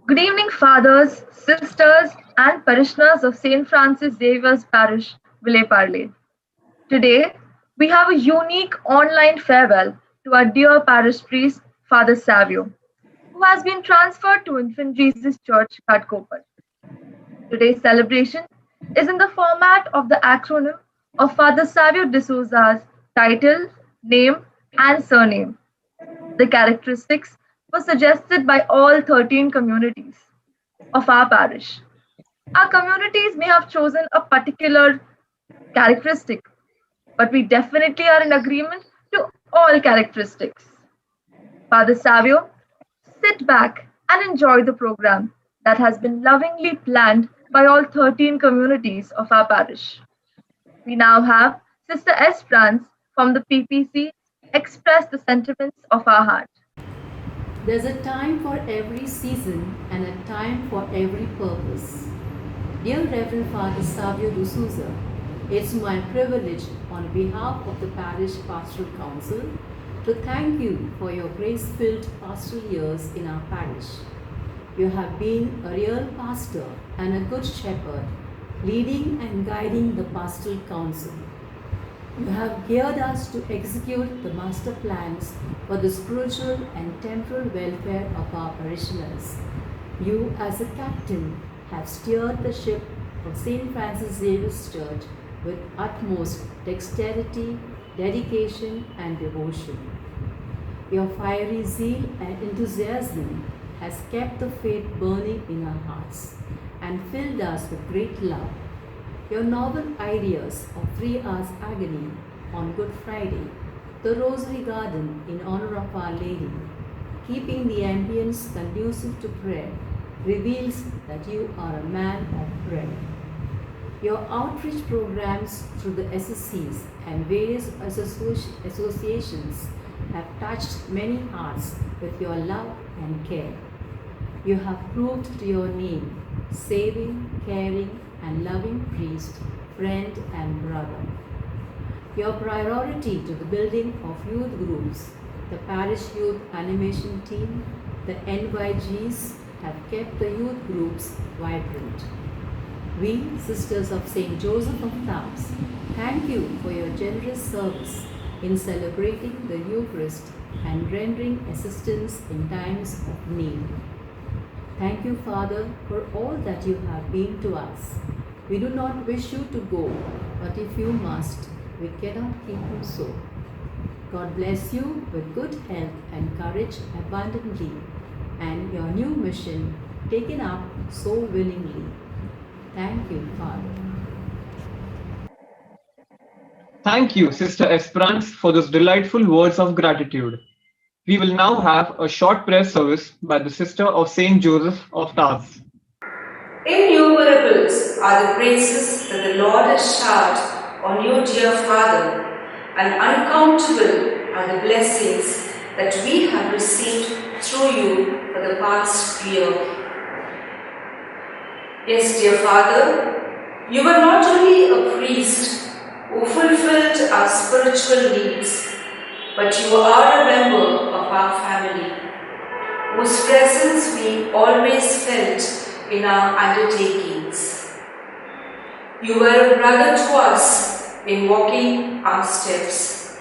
Good evening, fathers, sisters, and parishioners of St. Francis Xavier's Parish, Villeparle. Today, we have a unique online farewell to our dear parish priest, Father Savio, who has been transferred to Infant Jesus Church, Ghatkopar. Today's celebration is in the format of the acronym of Father Savio D'Souza's title, name, and surname. The characteristics were suggested by all 13 communities of our parish. Our communities may have chosen a particular characteristic, but we definitely are in agreement to all characteristics. Father Savio, sit back and enjoy the program that has been lovingly planned by all 13 communities of our parish. We now have Sister Esperance from the PPC express the sentiments of our heart. There's a time for every season and a time for every purpose. Dear Reverend Father Savio D'Souza, it's my privilege on behalf of the Parish Pastoral Council to thank you for your grace-filled pastoral years in our parish. You have been a real pastor and a good shepherd, leading and guiding the Pastoral Council. You have geared us to execute the master plans for the spiritual and temporal welfare of our parishioners. You, as a captain, have steered the ship of St. Francis Xavier's Church with utmost dexterity, dedication, and devotion. Your fiery zeal and enthusiasm has kept the faith burning in our hearts and filled us with great love. Your novel ideas of 3 hours agony on Good Friday, the Rosary Garden in honor of Our Lady, keeping the ambience conducive to prayer, reveals that you are a man of prayer. Your outreach programs through the SSCs and various associations have touched many hearts with your love and care. You have proved to your name, saving, caring, and loving priest, friend, and brother. Your priority to the building of youth groups, the parish youth animation team, the NYGs have kept the youth groups vibrant. We, Sisters of St. Joseph of Thabs, thank you for your generous service in celebrating the Eucharist and rendering assistance in times of need. Thank you, Father, for all that you have been to us. We do not wish you to go, but if you must, we cannot keep you so. God bless you with good health and courage abundantly, and your new mission taken up so willingly. Thank you, Father. Thank you, Sister Esperance, for those delightful words of gratitude. We will now have a short prayer service by the Sister of St. Joseph of Tars. Innumerables are the praises that the Lord has showered on you, dear Father, and uncountable are the blessings that we have received through you for the past year. Yes, dear Father, you were not only a priest who fulfilled our spiritual needs, but you are a member of our family, whose presence we always felt in our undertakings. You were a brother to us in walking our steps.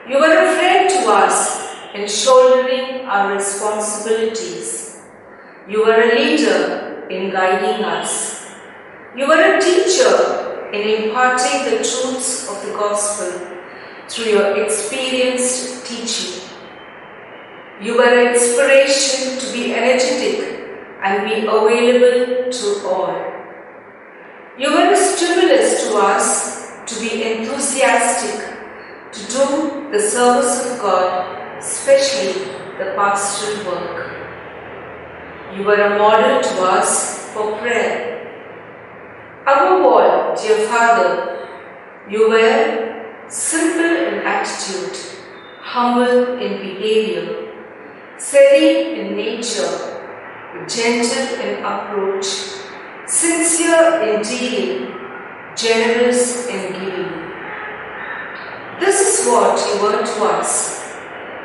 You were a friend to us in shouldering our responsibilities. You were a leader in guiding us. You were a teacher in imparting the truths of the gospel through your experienced teaching. You were an inspiration to be energetic and be available to all. You were a stimulus to us to be enthusiastic, to do the service of God, especially the pastoral work. You were a model to us for prayer. Above all, dear Father, you were simple in attitude, humble in behavior, serene in nature, gentle in approach, sincere in dealing, generous in giving. This is what you were to us.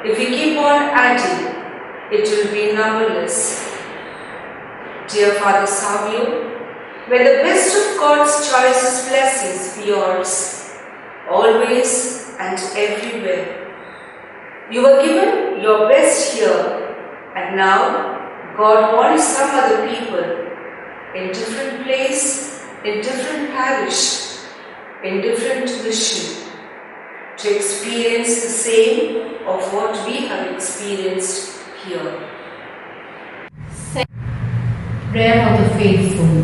If we keep on adding, it will be numberless. Dear Father Savio, may the best of God's choicest blessings be yours, always and everywhere. You were given your best here, and now God wants some other people in different place, in different parish, in different mission, to experience the same of what we have experienced here. Prayer of the faithful.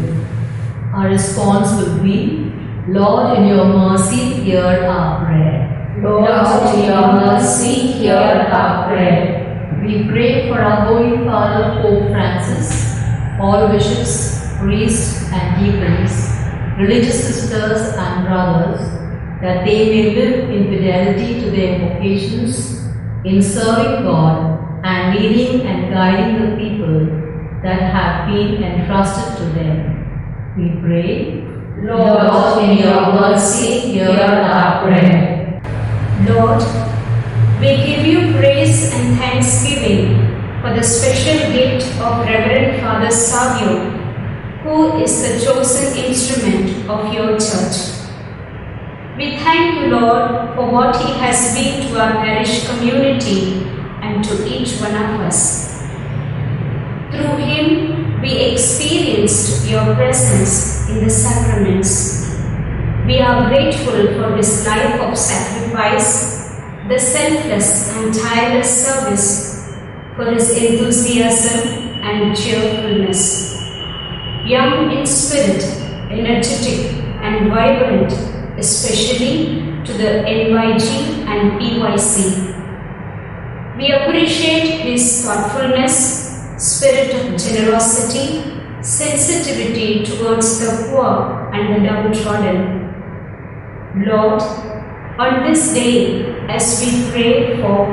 Our response will be, Lord, in your mercy, hear our prayer. Lord, in your mercy, hear our prayer. We pray for our Holy Father, Pope Francis, all bishops, priests and deacons, religious sisters and brothers, that they may live in fidelity to their vocations, in serving God and leading and guiding the people that have been entrusted to them. We pray, Lord, in your mercy, hear our prayer. Lord, we give you praise and thanksgiving for the special gift of Reverend Father Savio, who is the chosen instrument of your church. We thank you, Lord, for what he has been to our parish community and to each one of us. Through him, we experienced your presence in the sacraments. We are grateful for his life of sacrifice, the selfless and tireless service, for his enthusiasm and cheerfulness. Young in spirit, energetic and vibrant, especially to the NYG and PYC. We appreciate his thoughtfulness, spirit of generosity, sensitivity towards the poor and the downtrodden. Lord, on this day, as we pray for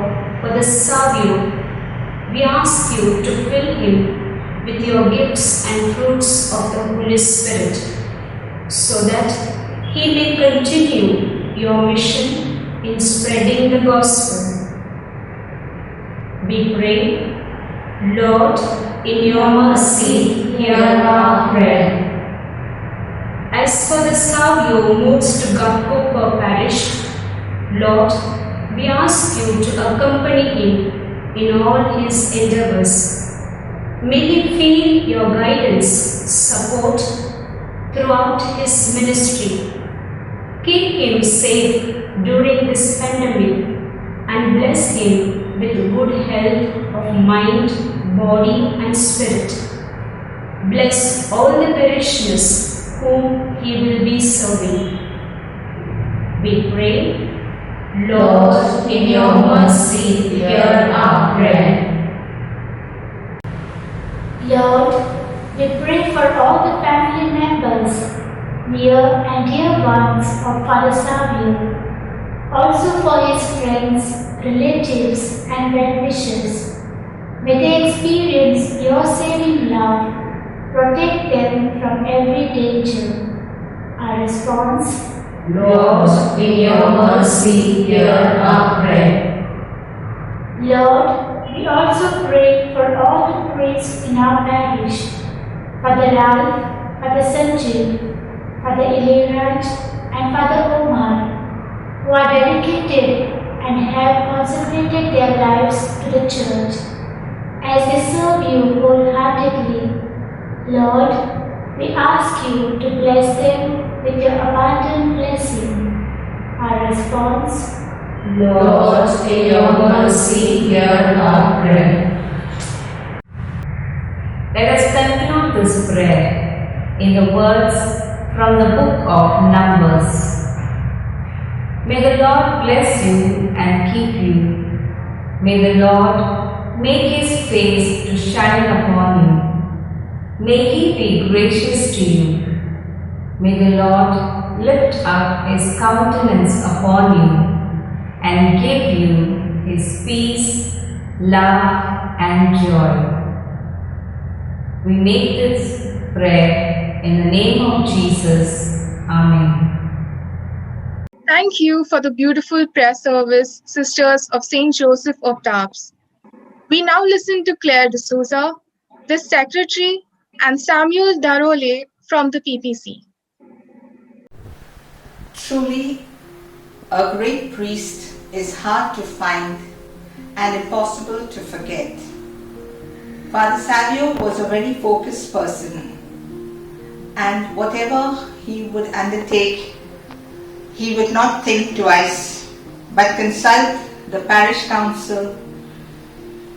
the Savio, we ask you to fill him with your gifts and fruits of the Holy Spirit, so that he may continue your mission in spreading the gospel. We pray, Lord, in your mercy, hear our prayer. As for the Savio moves to Gatkoper parish, Lord, we ask you to accompany him in all his endeavors. May he feel your guidance, support throughout his ministry. Keep him safe during this pandemic and bless him with good health of mind, body and spirit. Bless all the parishioners whom he will be serving. We pray, Lord, in your mercy, hear our prayer. Lord, we pray for all the family members, near and dear ones of Father Savio, also for his friends, relatives and well-wishers. May they experience your saving love, protect them from every danger. Our response, Lord, in your mercy, hear our prayer. Lord, we also pray for all the priests in our parish, Father Ralph, Father Sanjay, Father Ileraj and Father Omar, who are dedicated and have consecrated their lives to the church. As they serve you wholeheartedly, Lord, we ask you to bless them with your abundant blessing. Our response, Lord, in your mercy, hear our prayer. Let us conclude this prayer in the words from the book of Numbers. May the Lord bless you and keep you. May the Lord make his face to shine upon you. May he be gracious to you. May the Lord lift up his countenance upon you and give you his peace, love and joy. We make this prayer in the name of Jesus. Amen. Thank you for the beautiful prayer service, Sisters of St. Joseph of Tarbes. We now listen to Claire D'Souza, the Secretary and Samuel Darole from the PPC. Truly, a great priest is hard to find and impossible to forget. Father Savio was a very focused person, and whatever he would undertake, he would not think twice, but consult the parish council,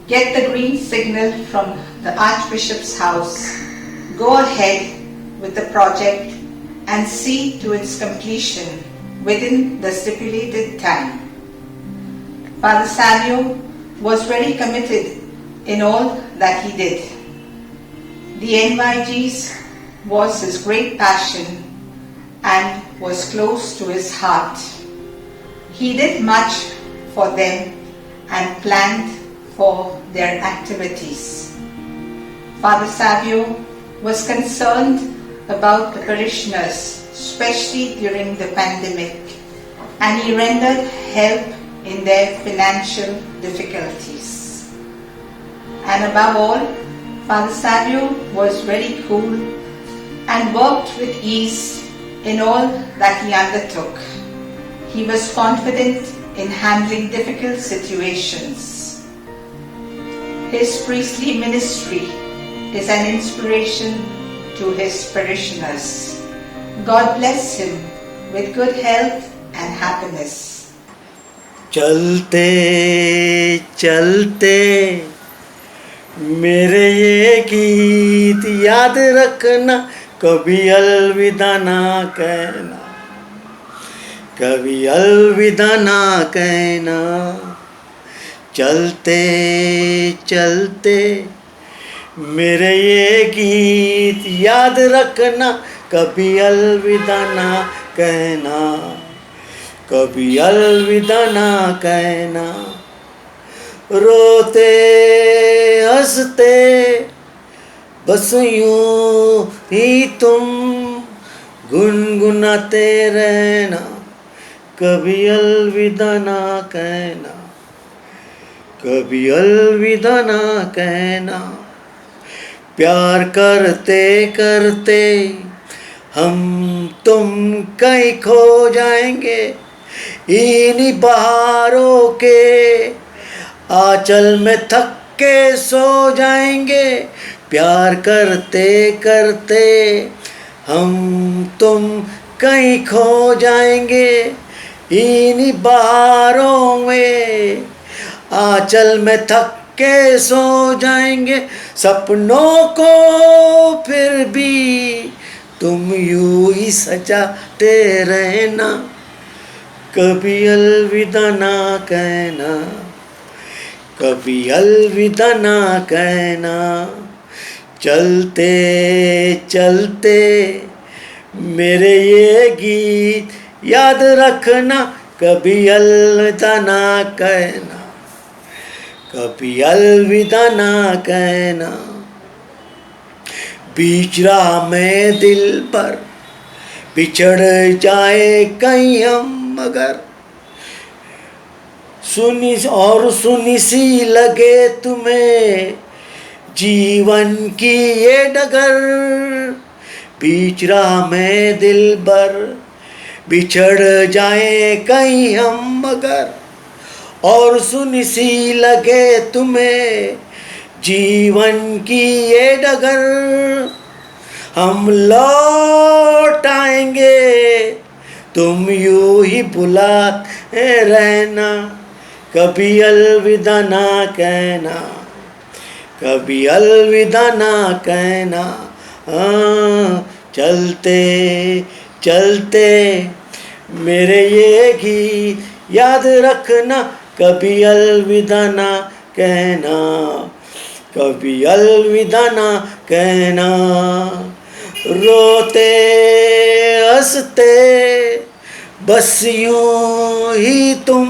get the green signal from the Archbishop's house, go ahead with the project and see to its completion within the stipulated time. Father Savio was very committed in all that he did. The NYGs was his great passion and was close to his heart. He did much for them and planned for their activities. Father Savio was concerned about the parishioners, especially during the pandemic, and he rendered help in their financial difficulties. And above all, Father Savio was very cool and worked with ease in all that he undertook. He was confident in handling difficult situations. His priestly ministry is an inspiration to his parishioners. God bless him with good health and happiness. चलते चलते मेरे ये गीत याद रखना, कभी अलविदा ना कहना, कभी अलविदा ना कहना। चलते चलते मेरे ये गीत याद रखना, कभी अलविदा ना कहना, कभी अलविदा ना कहना। रोते हंसते बस यूं ही तुम गुनगुनाते रहना, कभी अलविदा ना कहना, कभी अलविदा ना कहना। प्यार करते करते हम तुम कहीं खो जाएंगे, इन्हीं बहारों के आंचल में थक के सो जाएंगे। प्यार करते करते हम तुम कहीं खो जाएंगे, इन्हीं बहारों में आंचल में थक के सो जाएंगे। सपनों को फिर भी तुम यूं ही सजाते रहना, कभी अलविदा ना कहना, कभी अलविदा ना कहना। चलते चलते मेरे ये गीत याद रखना, कभी अलविदा ना कहना, कभी अलविदा ना कहना। बीच राह में दिल पर बिछड़ जाए कहीं हम, मगर सुनी और सुनी सी लगे तुम्हें जीवन की ये डगर। बीच राह में दिल भर बिछड़ जाए कहीं हम, मगर और सुनी सी लगे तुम्हें जीवन की ये डगर। हम लौट आएंगे, तुम यूं ही बुलाते रहना, कभी अलविदा ना कहना, कभी अलविदा ना कहना। चलते चलते मेरे ये गीत याद रखना, कभी अलविदा ना कहना, कभी अलविदा ना कहना। रोते हंसते बस यूं ही तुम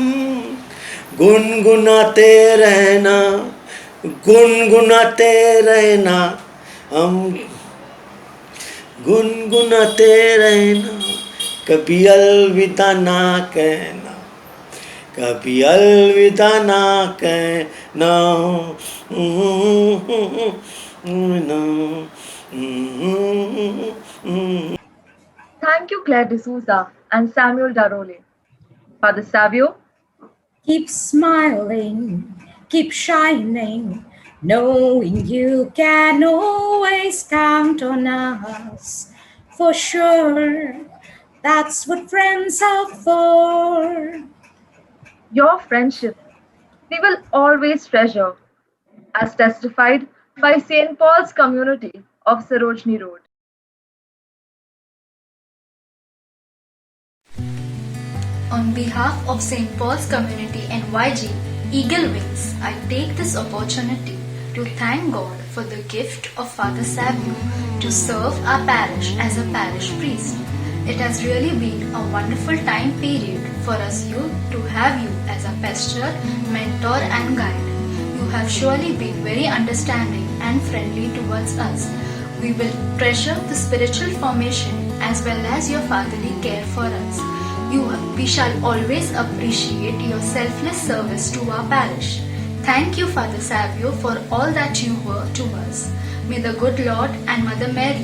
गुनगुनाते रहना, गुनगुनाते रहना। हम गुनगुनाते रहना, कभी अलविदा ना कहना, कभी अलविदा ना कहना। Thank you, Claire D'Souza and Samuel Darole. Father Savio, keep smiling, keep shining, knowing you can always count on us. For sure, that's what friends are for. your friendship we will always treasure, as testified by St. Paul's community of Sarojini Road. On behalf of St. Paul's Community NYG Eagle Wings, I take this opportunity to thank God for the gift of Father Savio to serve our parish as a parish priest. It has really been a wonderful time period for us youth to have you as a pastor, mentor and guide. You have surely been very understanding and friendly towards us. We will treasure the spiritual formation as well as your fatherly care for us. We shall always appreciate your selfless service to our parish. Thank you, Father Savio, for all that you were to us. May the good Lord and Mother Mary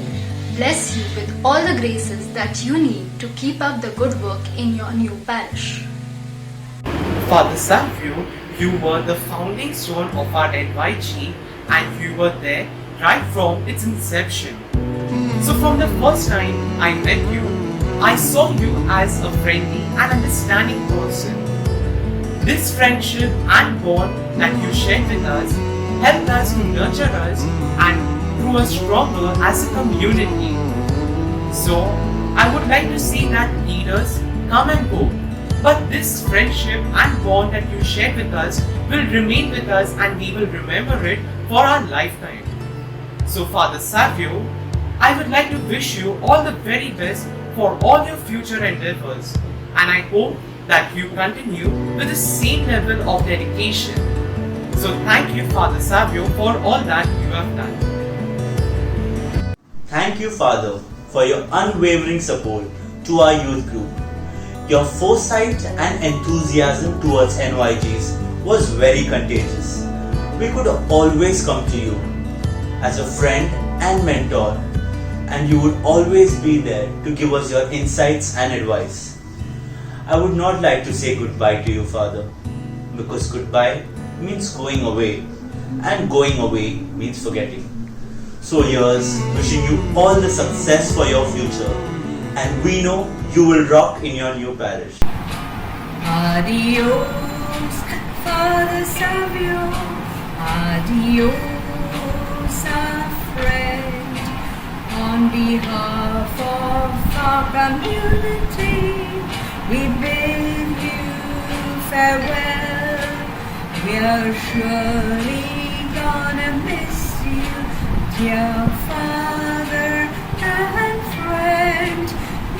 bless you with all the graces that you need to keep up the good work in your new parish. Father Savio, you were the founding stone of our NYG and you were there right from its inception. So from the first time I met you, I saw you as a friendly and understanding person. This friendship and bond that you shared with us helped us to nurture us and grew us stronger as a community. So, I would like to see that leaders come and go, but this friendship and bond that you shared with us will remain with us and we will remember it for our lifetime. So, Father Savio, I would like to wish you all the very best for all your future endeavors, and I hope that you continue with the same level of dedication. So thank you, Father Savio, for all that you have done. Thank you, Father, for your unwavering support to our youth group. Your foresight and enthusiasm towards NYGs was very contagious. We could always come to you as a friend and mentor, and you would always be there to give us your insights and advice. I would not like to say goodbye to you, Father, because goodbye means going away, and going away means forgetting. So here's wishing you all the success for your future, and we know you will rock in your new parish. Adios, Father Savio. Adios, our friend. On behalf of our community, we bid you farewell. We're surely gonna miss you, dear Father and friend.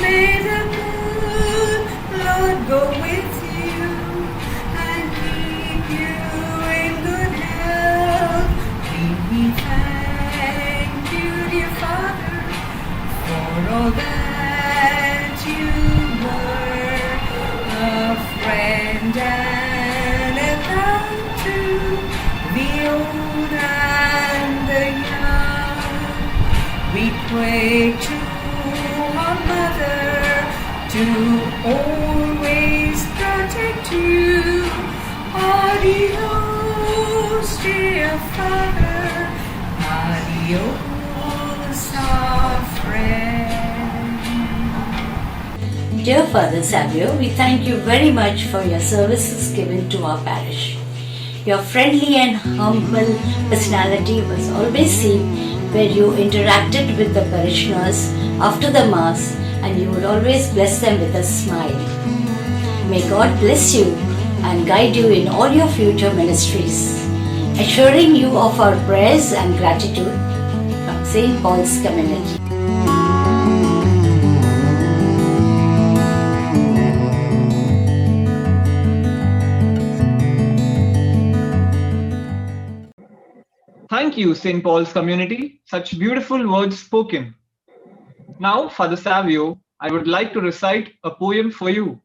May the good Lord go with you and keep you in good health. We thank you, dear Father, for all that you were, a friend and a guide to the old and the young. We pray to our Mother to always protect you. Adios, dear Father. Adios, our friend. Dear Father Savio, we thank you very much for your services given to our parish. Your friendly and humble personality was always seen where you interacted with the parishioners after the Mass, and you would always bless them with a smile. May God bless you and guide you in all your future ministries, assuring you of our prayers and gratitude from St. Paul's Community. Thank you, St. Paul's Community. Such beautiful words spoken. Now, Father Savio, I would like to recite a poem for you.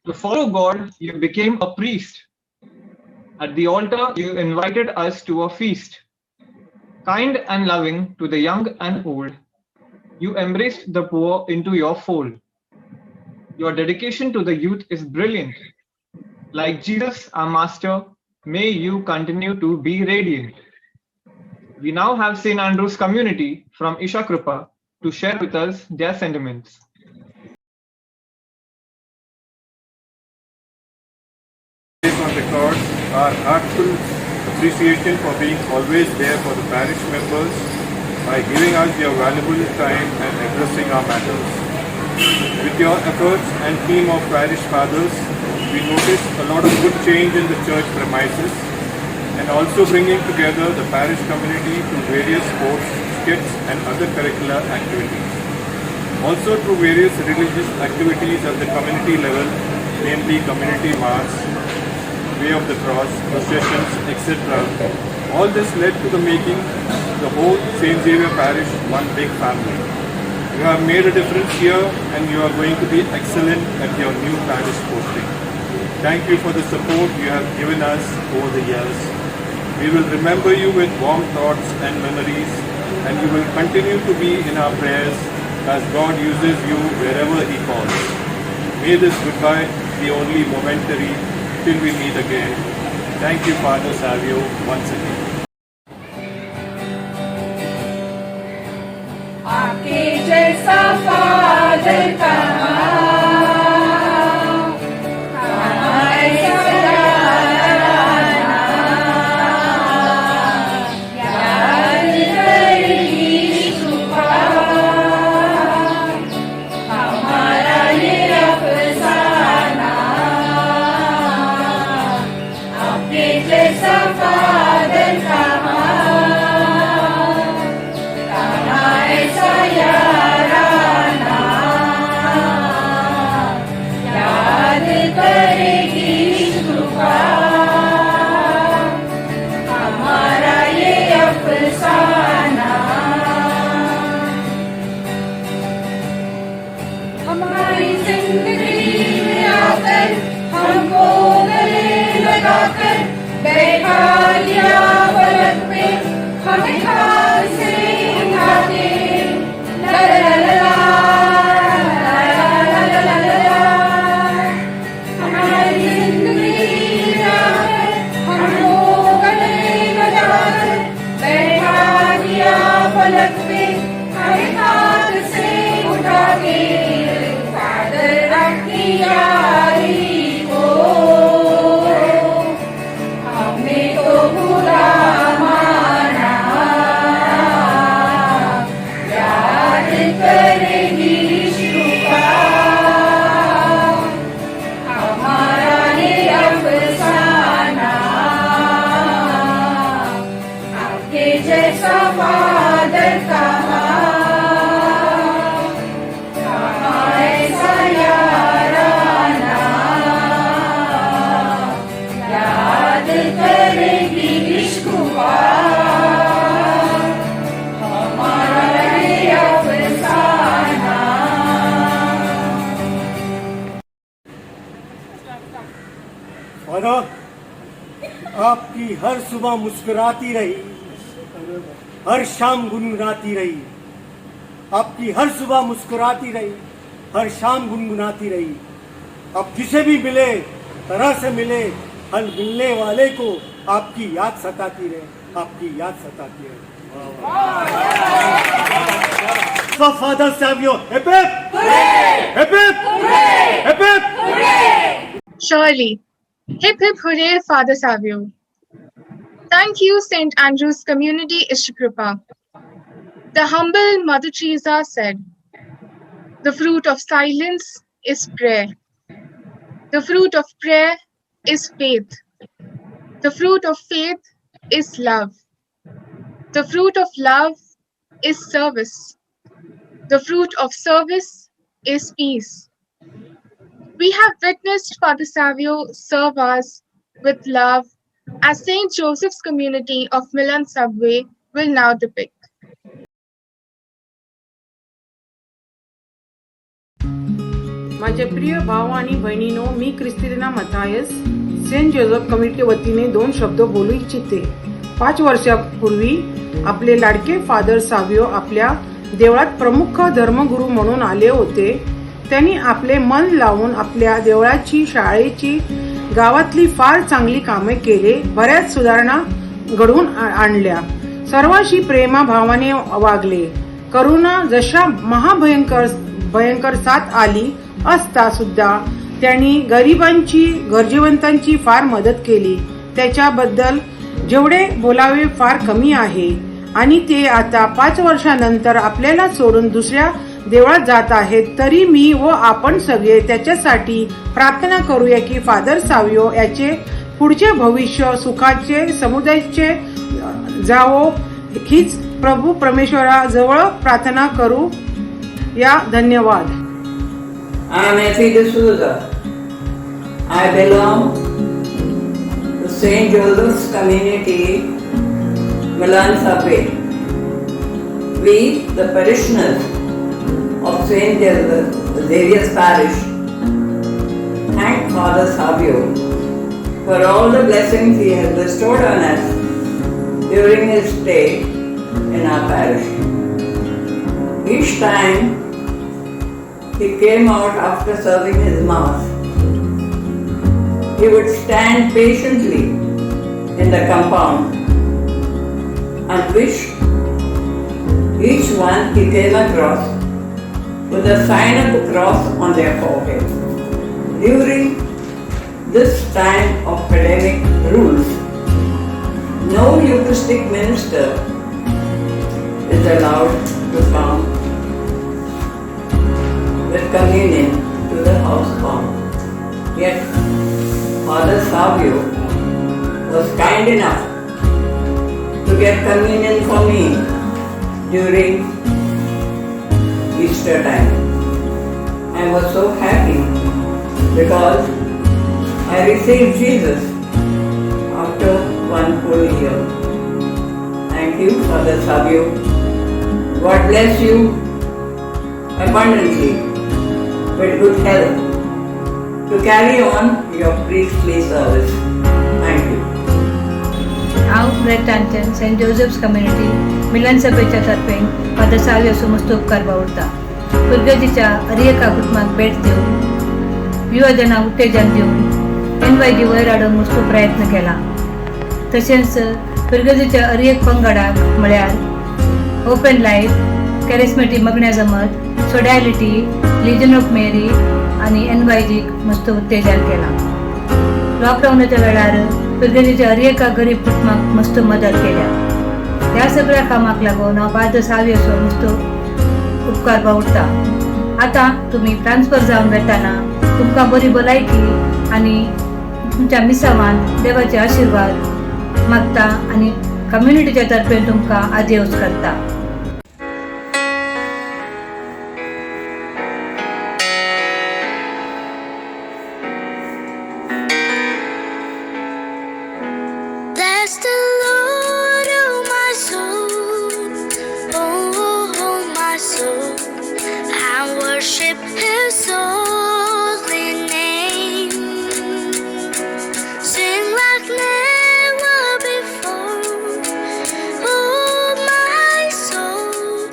To follow God, you became a priest. At the altar, you invited us to a feast. Kind and loving to the young and old, you embraced the poor into your fold. Your dedication to the youth is brilliant. Like Jesus, our Master, may you continue to be radiant. We now have St. Andrew's community from Isha Krupa to share with us their sentiments. On record our heartfelt appreciation for being always there for the parish members by giving us your valuable time and addressing our matters. With your efforts and team of parish fathers, we noticed a lot of good change in the church premises and also bringing together the parish community through various sports, skits and other curricular activities. Also through various religious activities at the community level, namely community mass, Way of the Cross, processions, etc. All this led to the making the whole St. Xavier Parish one big family. You have made a difference here and you are going to be excellent at your new parish posting. Thank you for the support you have given us over the years. We will remember you with warm thoughts and memories, and you will continue to be in our prayers as God uses you wherever He calls. May this goodbye be only momentary till we meet again. Thank you, Father Savio, once again. आपके जैसा father कहाँ ऐसा याद करेगी सुबह हमारा ये अफसाना आपके जैसा फादर कहाँ हमारी जिंदगी में आकर हमको गले लगाकर बैठा दिया पलक पे हमें हाथ से उठा के ला ला ला ला हमारी जिंदगी में आकर हमको गले लगाकर बैठा दिया पलक पे हमें हाथ से उठा के यारी को हमने तो बुरा माना याद करेगी शुक्र हमारा ये अफसाना आपके जैसा फादर कहाँ आपकी हर सुबह मुस्कुराती रही, हर शाम गुनगुनाती रही। आपकी हर सुबह मुस्कुराती रही, हर शाम गुनगुनाती रही। अब जिसे भी मिले तरह से मिले, हर मिलने वाले को आपकी याद सताती रहे, आपकी याद सताती रहे। Father Savio, hip hip, hip hip, hip hip. Surely. Hip hip hooray, Father Savio. Thank you, St. Andrew's Community, Isha Krupa. The humble Mother Teresa said, "The fruit of silence is prayer. The fruit of prayer is faith. The fruit of faith is love. The fruit of love is service. The fruit of service is peace." We have witnessed Father Savio serve us with love as St. Joseph's Community of Milan Subway will now depict. माझ्या प्रिय भाव आणि बहिणींनो, मी Christina Mathias saint Joseph community वतीने 2 शब्द बोलू इच्छिते. 5 वर्षापूर्वी आपले लाडके फादर सावियो आपल्या देवळात प्रमुख धर्मगुरू म्हणून आले होते. त्यांनी आपले मन लावून आपल्या देवळाची, शाळेची, गावातली फार चांगली कामे केली. बऱ्याच सुधारणा घडवून आणल्या. सर्वांशी प्रेमाभावाने वागले. करोना जशा भयंकर साथ आली असता सुद्धा त्यांनी गरिबांची, गरजेवंतांची फार मदत केली. त्याच्याबद्दल जेवढे बोलावे फार कमी आहे. आणि ते आता 5 वर्षानंतर आपल्याला सोडून दुसऱ्या देवळात जात आहेत. तरी मी व आपण सगळे त्याच्यासाठी प्रार्थना करूया की फादर सावियो याचे पुढचे भविष्य सुखाचे समुदायाचे जावो. हीच प्रभू परमेश्वराजवळ प्रार्थना करू या. धन्यवाद. I am Effie D'Souza. I belong to St. Joseph's Community, Milan Sape. We, the parishioners of St. Xavier's Parish, thank Father Savio for all the blessings he has bestowed on us during his stay in our parish. Each time he came out after serving his Mass, he would stand patiently in the compound and wish each one he came across with a sign of the cross on their forehead. During this time of pandemic rules, no Eucharistic minister is allowed to come with communion to the house farm. Yet Father Savio was kind enough to get communion for me during Easter time. I was so happy because I received Jesus after 1 full year. Thank you, Father Savio. God bless you abundantly with good health to carry on your priestly service. Thank you. हांव ब्रेटांच्यान Saint Joseph's community मिलन सभेच्या तर्फे father Savio समस्त उपकार बावडटा. पुर्गजीच्या अरियेका कुटुंबाक भेट दिवन युवजनांक उत्तेजन दिवन NYG वयर हाडूंक मस्त प्रयत्न केला. तशेंच पुर्गजीच्या अरियेक पंगडाक म्हळ्यार ओपन लायफ, कॅरिस्मेटीक मगण्या जमत, सोडायलिटी, लिजन ऑफ मेरी आणि NYG मस्त उत्तेजन केला. लॉकडाऊनच्या वेळार पुर्गजीच्या अरियेका गरीब कुटुंबाक मस्त मदत केल्या. ह्या सगळ्या कामाक लागून हांव फादर सावियोचो मस्त उपकार बावडटा. आता तुम्ही ट्रान्सफर जावन वेताना तुमकां बरी भलायकी आनी तुमच्या मिसावान देवाचे आशीर्वाद मागता आनी कम्युनिटीच्या तर्फे तुमकां आदेवस करता. Bless the Lord, oh my soul, oh my soul, and worship His holy name. Sing like never before, oh my soul,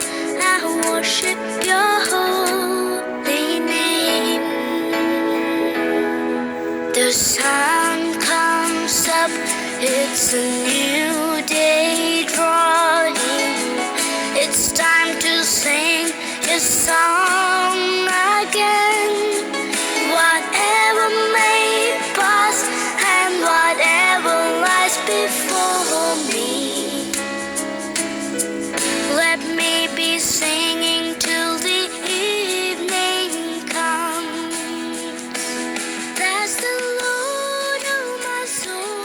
and worship Your holy name. The sun comes up. It's a new day drawing. It's time to sing His song again. Whatever may pass and whatever lies before me, let me be singing till the evening comes. Bless the Lord, oh my soul.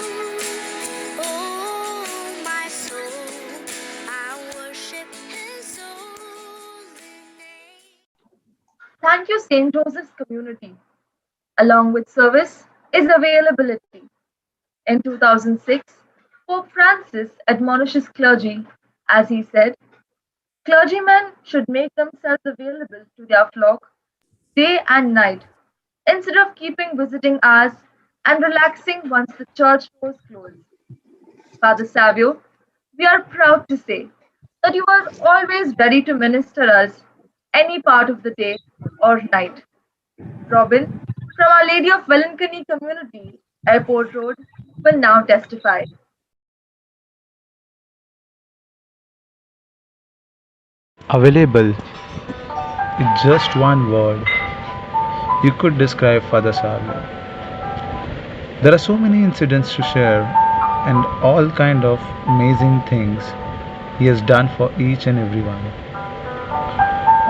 Thank you, St. Joseph's Community. Along with service is availability. In 2006, Pope Francis admonishes clergy, as he said, clergymen should make themselves available to their flock day and night, instead of keeping visiting hours and relaxing once the church doors close. Father Savio we are proud to say that you are always ready to minister us any part of the day or night. Robin, from Our Lady of Velankani Community, Airport Road, will now testify. Available. In just one word, you could describe Father Savio. There are so many incidents to share and all kind of amazing things he has done for each and everyone.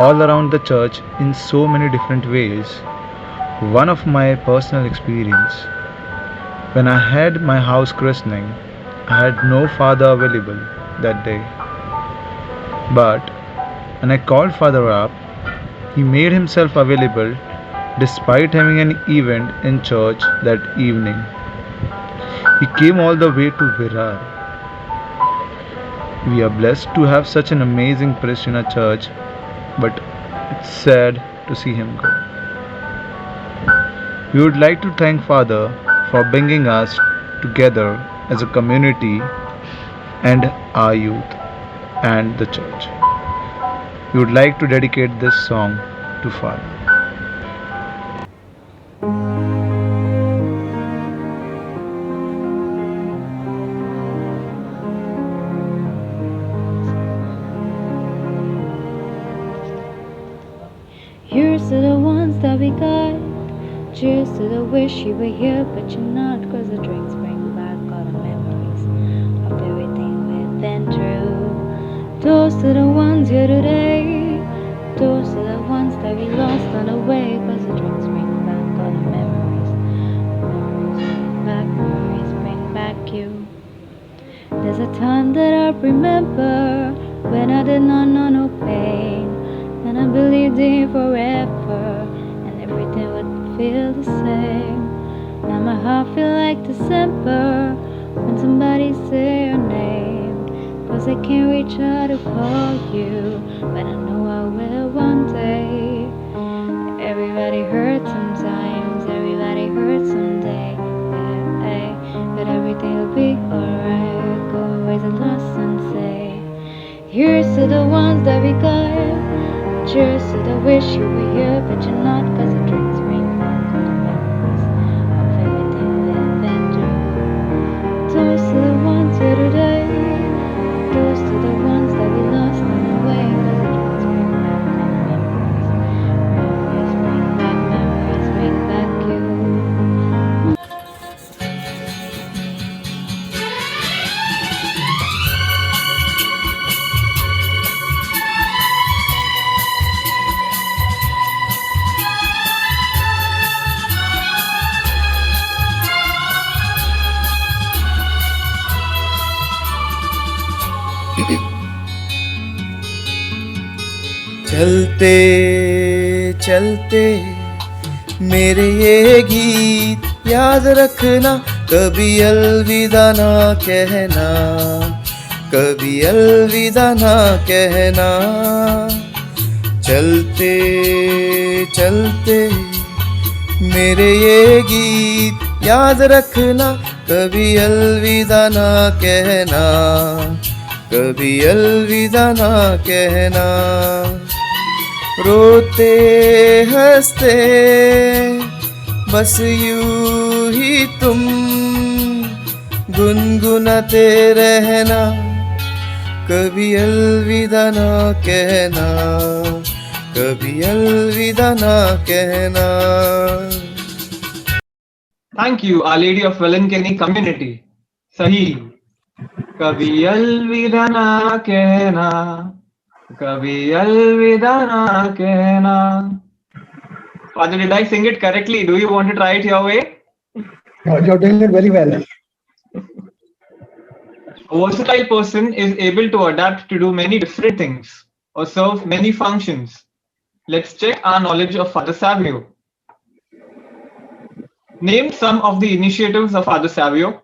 All around the church in so many different ways. One of my personal experience, when I had my house christening, I had no father available that day. But when I called Father up, he made himself available despite having an event in church that evening. He came all the way to Virar. We are blessed to have such an amazing priest in our church, but it's sad to see him go. We would like to thank Father for bringing us together as a community and our youth and the church. We would like to dedicate this song to Father. Here's to the ones that we got. Cheers to the wish you were here, but you're not. Cause the drinks bring back all the memories of everything we've been through. Toast to the ones here today. Toast to the ones that we lost on the way. Cause the drinks bring back all the memories. Memories bring back you. There's a time that I remember when I did not know no pain. And I believed in forever, and everything would feel the same. Now my heart feel like December when somebody say your name. Cause I can't reach out to call you, but I know I will one day. Everybody hurts sometimes, everybody hurts someday. Yeah, but everything will be alright. Go raise a glass and say, here's to the ones that we got. Cheers to the wish you were here, but you're not. Cause the drinks bring back all the memories of everything we've been through. Toast to the ones here today. Toast to the ones that we lost on the way. Cause the drinks bring back all the memories. Memories bring back you. चलते चलते मेरे ये गीत याद रखना, कभी अलविदा ना कहना, कभी अलविदा ना कहना। चलते चलते मेरे ये गीत याद रखना, कभी अलविदा ना कहना, कभी अलविदा ना कहना। रोते हंसते बस यूं ही तुम गुनगुनाते रहना, कभी अलविदा ना कहना, कभी अलविदा ना कहना। Thank you, Our Lady of Velankani Community. सही। कभी अलविदा ना कहना, कभी अलविदा ना कहना। Father, did I sing it correctly? Do you want to try it your way? You're doing it very well. A versatile person is able to adapt to do many different things or serve many functions. Let's check our knowledge of Father Savio. Name some of the initiatives of Father Savio.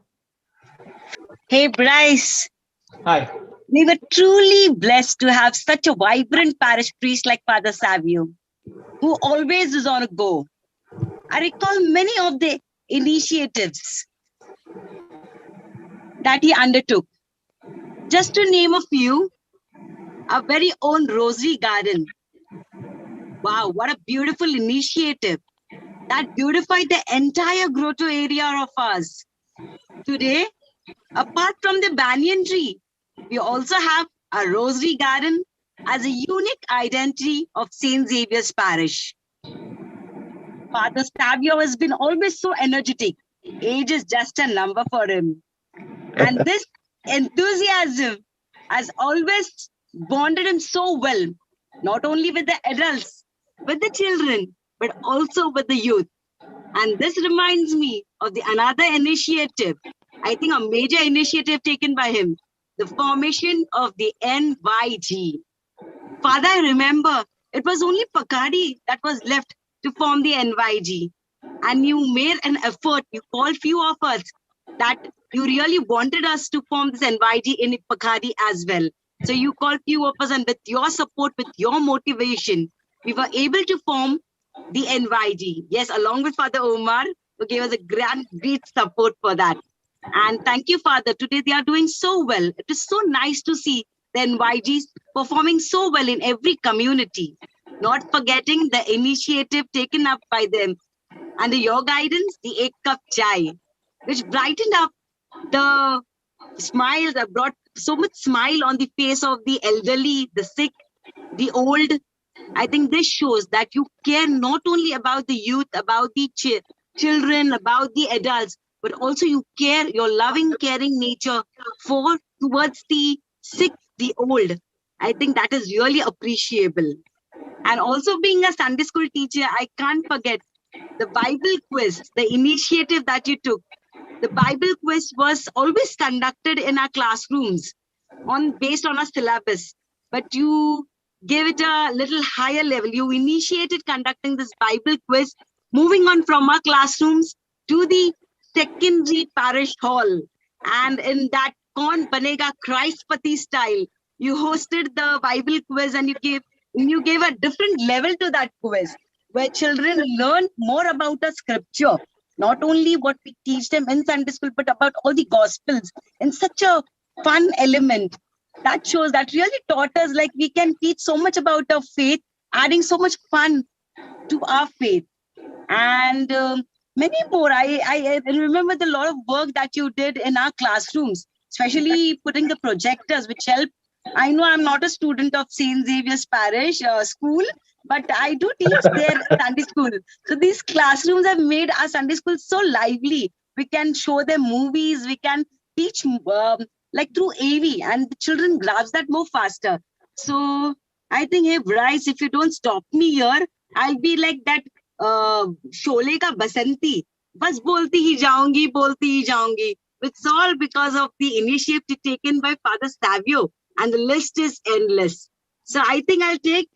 Hey, Bryce. Hi. We were truly blessed to have such a vibrant parish priest like Father Savio, who always is on a go. I recall many of the initiatives that he undertook. Just to name a few, our very own Rosary Garden. Wow, what a beautiful initiative that beautified the entire grotto area of ours. Today, apart from the banyan tree, we also have a Rosary Garden as a unique identity of St. Xavier's Parish. Father Savio has been always so energetic. Age is just a number for him. And this enthusiasm has always bonded him so well, not only with the adults, with the children, but also with the youth. And this reminds me of another initiative, I think a major initiative taken by him, the formation of the NYG. Father, I remember it was only Pakadi that was left to form the NYG. And you made an effort, you called few of us that you really wanted us to form this NYG in Pakadi as well. So you called few of us, and with your support, with your motivation, we were able to form the NYG. Yes, along with Father Omar, who gave us a great support for that. And thank you, Father. Today they are doing so well. It is so nice to see the NYGs performing so well in every community. Not forgetting the initiative taken up by them. Under your guidance, the Ek Cup Chai, which brightened up the smiles, that brought so much smile on the face of the elderly, the sick, the old. I think this shows that you care not only about the youth, about the children, about the adults, but also you care, your loving, caring nature towards the sick, the old. I think that is really appreciable. And also being a Sunday school teacher, I can't forget the Bible quiz, the initiative that you took. The Bible quiz was always conducted in our classrooms based on a syllabus, but you gave it a little higher level. You initiated conducting this Bible quiz, moving on from our classrooms to the secondary parish hall. And in that Kaun Banega Christpati style, you hosted the Bible quiz, and you gave a different level to that quiz, where children learn more about the scripture, not only what we teach them in Sunday school, but about all the gospels in such a fun element. That shows, that really taught us, like, we can teach so much about our faith, adding so much fun to our faith. And many more. I remember the lot of work that you did in our classrooms, especially putting the projectors, which helped. I know I'm not a student of St. Xavier's Parish School, but I do teach there Sunday school. So these classrooms have made our Sunday school so lively. We can show them movies, we can teach like through AV, and the children grasp that more faster. So I think, hey Bryce, if you don't stop me here, I'll be like that Sholay ka Basanti. Bas bolti hi jaungi. It's all because of the initiative taken by Father Savio, and the list is endless. So I think I take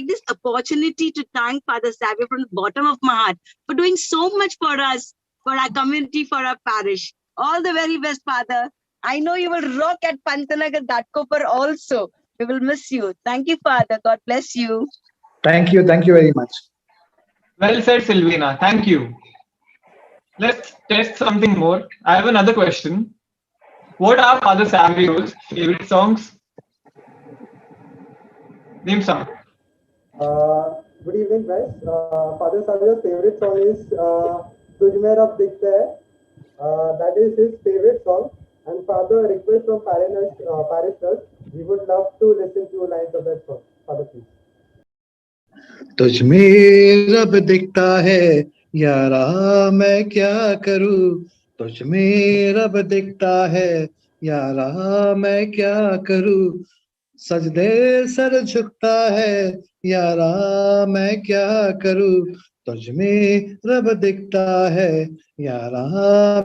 this opportunity to thank Father Savio from the bottom of my heart for doing so much for us, for our community, for our parish. All the very best, Father. I know you will rock at Pantanagar Ghatkopar also. We will miss you. Thank you, Father. God bless you. Thank you very much. Well said, Silvina. Thank you. Let's test something more. I have another question. What are Father Savio's favorite songs? Name some. Good evening, guys. Father Savio's favorite song is Tujh Mein Rab Dikhta Hai. That is his favorite song. And Father, a request from parishioners, we would love to listen to lines of that song. Father, please. तुझ में रब दिखता है यारा मैं क्या करूं, तुझ में रब दिखता है यारा मैं क्या करूं, सजदे सर झुकता है यारा मैं क्या करूं, तुझ में रब दिखता है यारा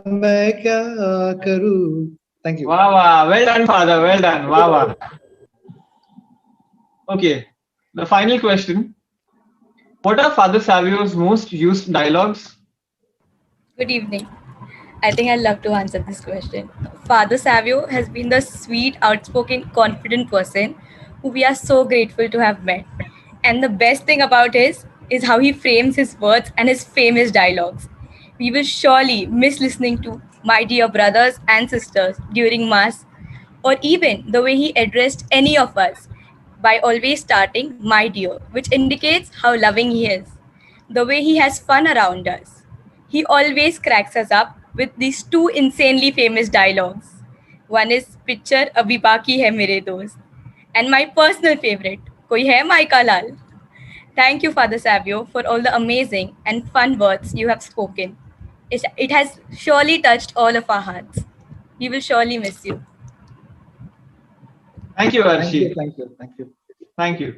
मैं क्या करूं. Thank you. Wow, well done, Father. Well done. Wow. Okay, the final question. What are Father Savio's most used dialogues? Good evening. I think I'd love to answer this question. Father Savio has been the sweet, outspoken, confident person who we are so grateful to have met. And the best thing about is how he frames his words and his famous dialogues. We will surely miss listening to my dear brothers and sisters during Mass, or even the way he addressed any of us by always starting, "My dear," which indicates how loving he is. The way he has fun around us. He always cracks us up with these two insanely famous dialogues. One is "Picture abhi baki hai mere dost," and my personal favorite, "Koi hai Maika Lal." Thank you, Father Savio, for all the amazing and fun words you have spoken. It has surely touched all of our hearts. We will surely miss you. Thank you, Arshi. Thank you.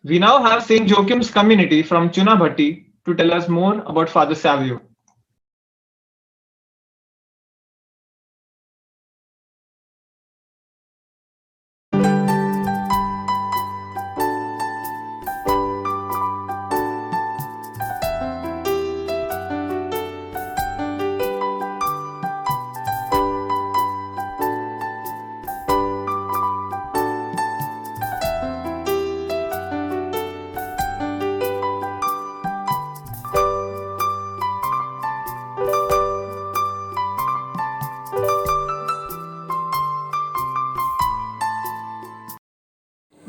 We now have St. Joachim's community from Chunabhatti to tell us more about Father Savio.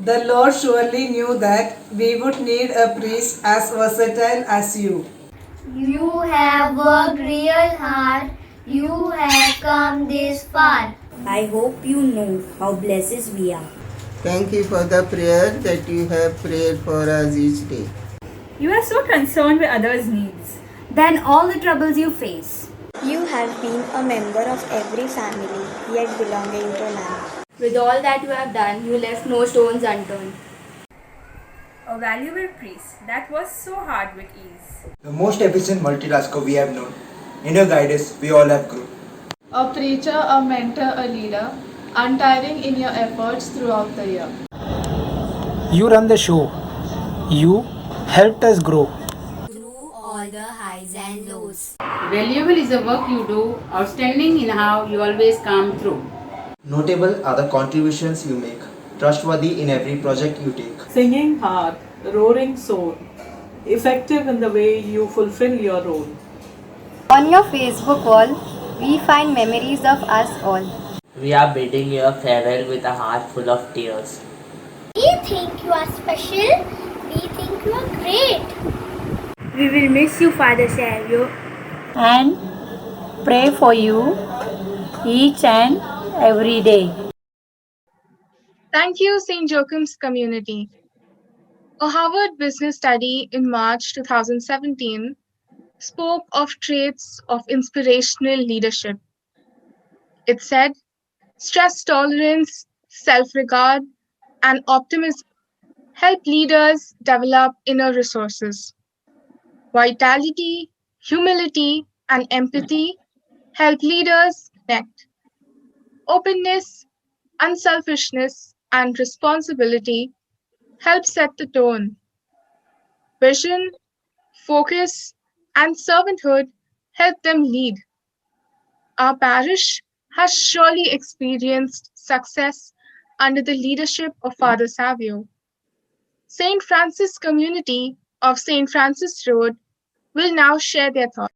The Lord surely knew that we would need a priest as versatile as you. You have worked real hard. You have come this far. I hope you know how blessed we are. Thank you for the prayer that you have prayed for us each day. You are so concerned with others' needs Than all the troubles you face. You have been a member of every family, yet belonging to none. With all that you have done, you left no stones unturned. A valuable priest that was so hard with ease. The most efficient multitasker we have known. In your guidance, we all have grown. A preacher, a mentor, a leader, untiring in your efforts throughout the year. You run the show. You helped us grow. Through all the highs and lows. Valuable is the work you do, outstanding in how you always come through. Notable are the contributions you make, trustworthy in every project you take. Singing heart, roaring soul, effective in the way you fulfill your role. On your Facebook wall, we find memories of us all. We are bidding you a farewell with a heart full of tears. We think you are special. We think you are great. We will miss you, Father Savio. And pray for you each and every day. Thank you, St. Joachim's community. A Harvard business study in March 2017 spoke of traits of inspirational leadership. It said, stress tolerance, self-regard, and optimism help leaders develop inner resources. Vitality, humility, and empathy help leaders connect. Openness, unselfishness, and responsibility help set the tone. Vision, focus, and servanthood help them lead. Our parish has surely experienced success under the leadership of Father Savio. St. Francis community of St. Francis Road will now share their thoughts.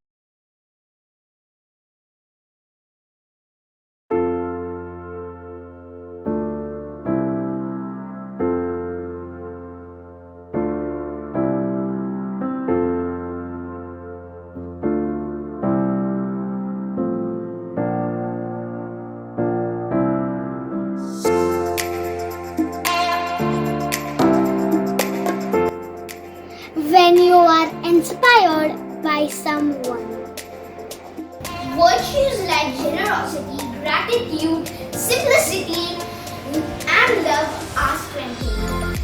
When you are inspired by someone. Virtues like generosity, gratitude, simplicity, and love are strengthened.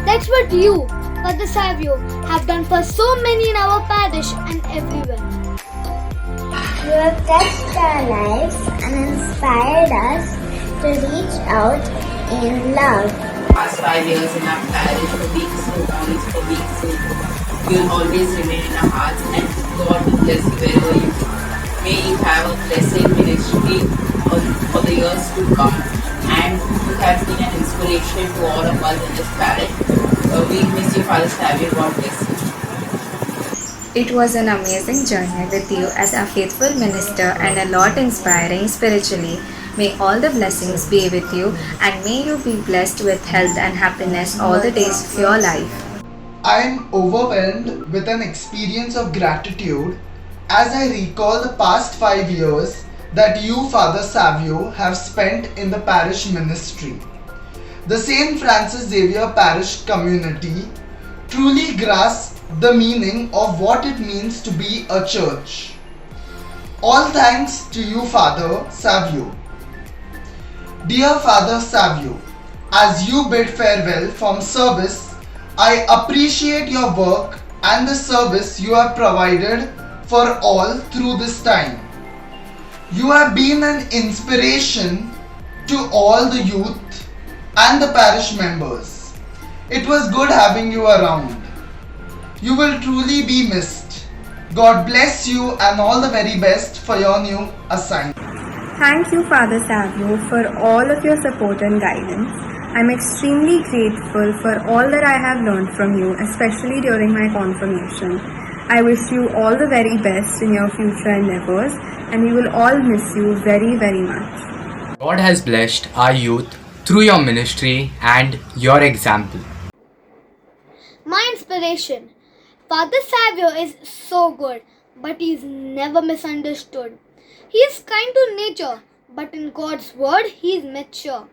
That's what you, Father Savio, have done for so many in our parish and everywhere. You have touched our lives and inspired us to reach out in love. Past 5 years in our parish for being so honest, for being so good. You'll always remain in our hearts and God will bless you wherever you go. May you have a blessed ministry for the years to come, and you have been an inspiration to all of us in this parish. We miss you, Father Savio. God bless you. It was an amazing journey with you as a faithful minister and a lot inspiring spiritually. May all the blessings be with you, and may you be blessed with health and happiness all the days of your life. I am overwhelmed with an experience of gratitude as I recall the past 5 years that you, Father Savio, have spent in the parish ministry. The St. Francis Xavier Parish community truly grasps the meaning of what it means to be a church. All thanks to you, Father Savio. Dear Father Savio, as you bid farewell from service, I appreciate your work and the service you have provided for all through this time. You have been an inspiration to all the youth and the parish members. It was good having you around. You will truly be missed. God bless you and all the very best for your new assignment. Thank you, Father Savio, for all of your support and guidance. I'm extremely grateful for all that I have learned from you, especially during my confirmation. I wish you all the very best in your future endeavors, and we will all miss you very, very much. God has blessed our youth through your ministry and your example. My inspiration. Father Savio is so good, but he is never misunderstood. He is kind to nature, but in God's word he is mature.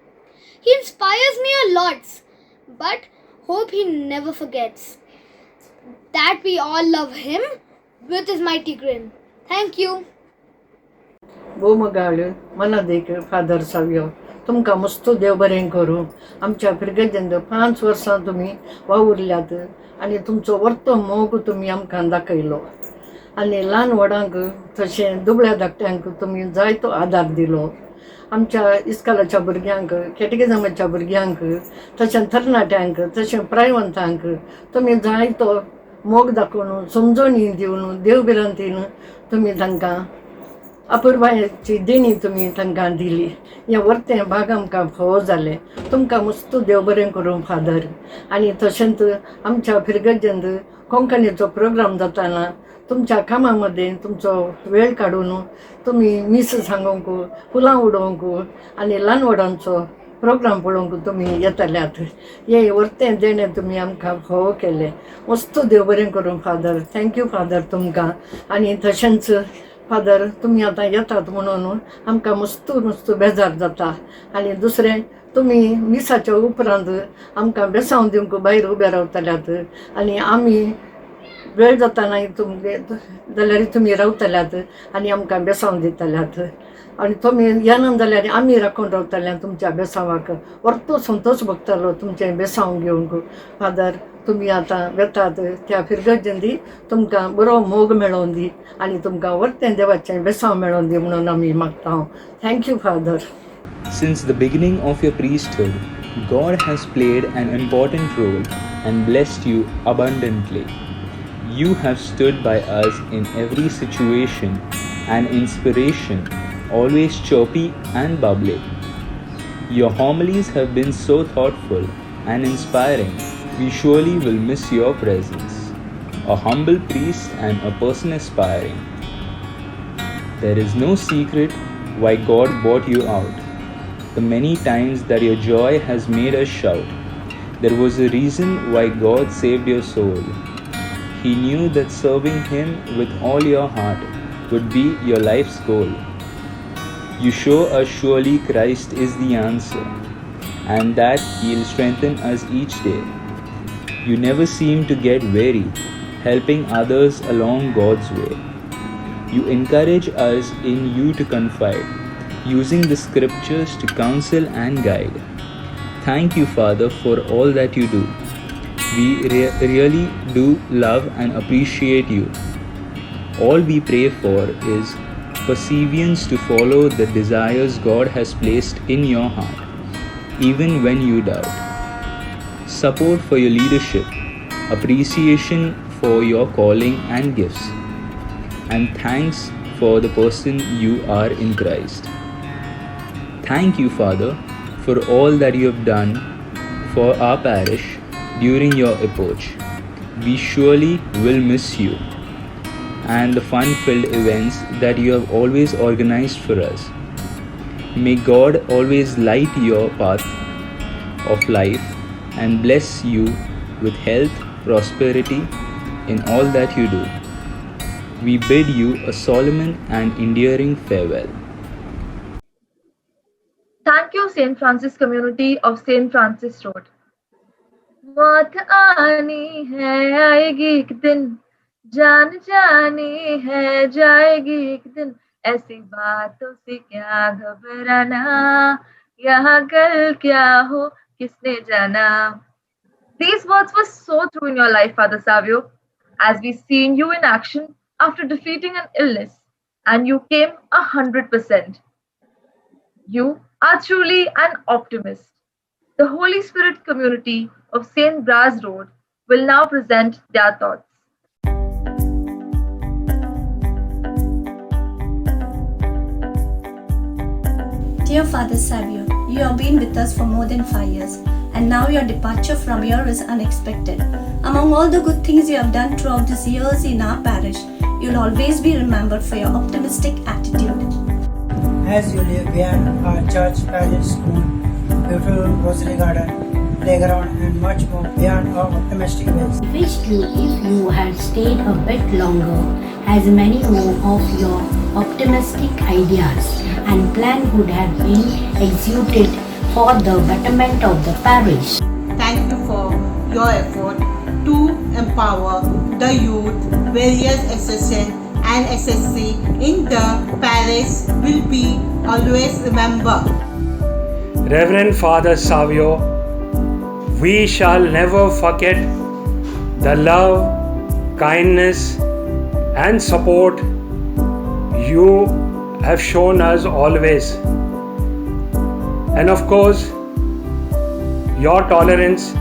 He inspires me a lot, but hope he never forgets that we all love him with his mighty grin. Thank you. बोमगाळ मला देख father Savio तुमकां मस्त देव बरें करूं. आमच्या पिरगेजेंत 5 वर्सां तुमी वावुरल्यात आनी तुमचो वर्तो मोग तुमी आमकां दाखयलो आनी ल्हान व्हडांक तशें दुबळ्या धाकट्यांक तुमी जायतो आदार दिलो. आमच्या इस्कालाच्या भुरग्यांक कॅटेकिझमाच्या भुरग्यांक तशें तरणाट्यांक तशें प्रायवंतांक तुमी जायतो मोग दाखोवन समजोणी दिवन देवबिरांतीन तुमी तांकां अपुर्बायेची देणी तुमी तांकां दिली. हें वर्तें भाग आमकां फोव जालें. तुमकां मस्त देव बरें करूं फादर. आनी तशेंच आमच्या फिरगजेंत कोंकणीचो प्रोग्राम जाताना तुमच्या कामा मदें तुमचो वेळ काडून तुमी मीस सांगूंक फुलां उडोवंक आनी ल्हान व्हडांचो प्रोग्राम पळोवंक तुमी येतल्यात. हें वर्तें देणें तुमी आमकां फोव केलें. मस्त देव बरें करूं फादर. थँक्यू फादर तुमकां. आनी तशेंच फादर तुमी आतां येतात म्हणून आमकां मस्त बेजार जाता. आनी दुसरें तुमी मिसाच्या उपरांत आमकां बेसांव दिवंक भायर उबे रावतल्यात आनी आमी वेळ जाताना तुमगे जाल्यार तुमी रावतल्यात आनी आमकां बेसांव दितल्यात आनी तुमी येना जाल्यार आमी राखून रावतल्या तुमच्या बेसांवाक. व्हरतो संतोश भोगतालो तुमचें बेसांव घेवंक. फादर तुमी आतां वेतात त्या फिरगजेंदी तुमकां बरो मोग मेळोवन दी आनी तुमकां व्हरतें देवाचें बेसांव मेळोवन दी म्हणून आमी मागता. Thank you father. Since the beginning of your priesthood, God has played an important role and blessed you abundantly. You have stood by us in every situation, an inspiration, always chirpy and bubbly. Your homilies have been so thoughtful and inspiring. We surely will miss your presence. A humble priest and a person aspiring. There is no secret why God brought you out. The many times that your joy has made us shout. There was a reason why God saved your soul. He knew that serving Him with all your heart would be your life's goal. You show us surely Christ is the answer, and that He'll strengthen us each day. You never seem to get weary, helping others along God's way. You encourage us in you to confide, using the scriptures to counsel and guide. Thank you, Father, for all that you do. We really do love and appreciate you. All we pray for is perseverance to follow the desires God has placed in your heart, even when you doubt. Support for your leadership, appreciation for your calling and gifts, and thanks for the person you are in Christ. Thank you, Father, for all that you have done for our parish during your epoch. We surely will miss you and the fun-filled events that you have always organized for us. May God always light your path of life and bless you with health, prosperity in all that you do. We bid you a solemn and enduring farewell. Thank you, St. Francis Community of St. Francis Road. मौत आनी है आएगी एक दिन, जान जानी है जाएगी एक दिन, ऐसी बातों से क्या घबराना, यहाँ कल क्या हो किसने जाना. These words were so true in your life, Father Savio, as we seen you in action after defeating an illness, and you came 100%. You are truly an optimist. The Holy Spirit Community of St. Braz Road will now present their thoughts. Dear Father Savio, you have been with us for more than 5 years, and now your departure from here is unexpected. Among all the good things you have done throughout these years in our parish, you'll always be remembered for your optimistic attitude. As you live beyond our church, parish, school, beautiful rosary garden, playground, and much more beyond our optimistic ways. Wished you if you had stayed a bit longer, as many more of your optimistic ideas and plan would have been executed for the betterment of the parish. Thank you for your effort to empower the youth. Various SSN and SSC in the parish will be always remembered. Reverend Father Savio, we shall never forget the love, kindness, and support you have shown us always. And of course, your tolerance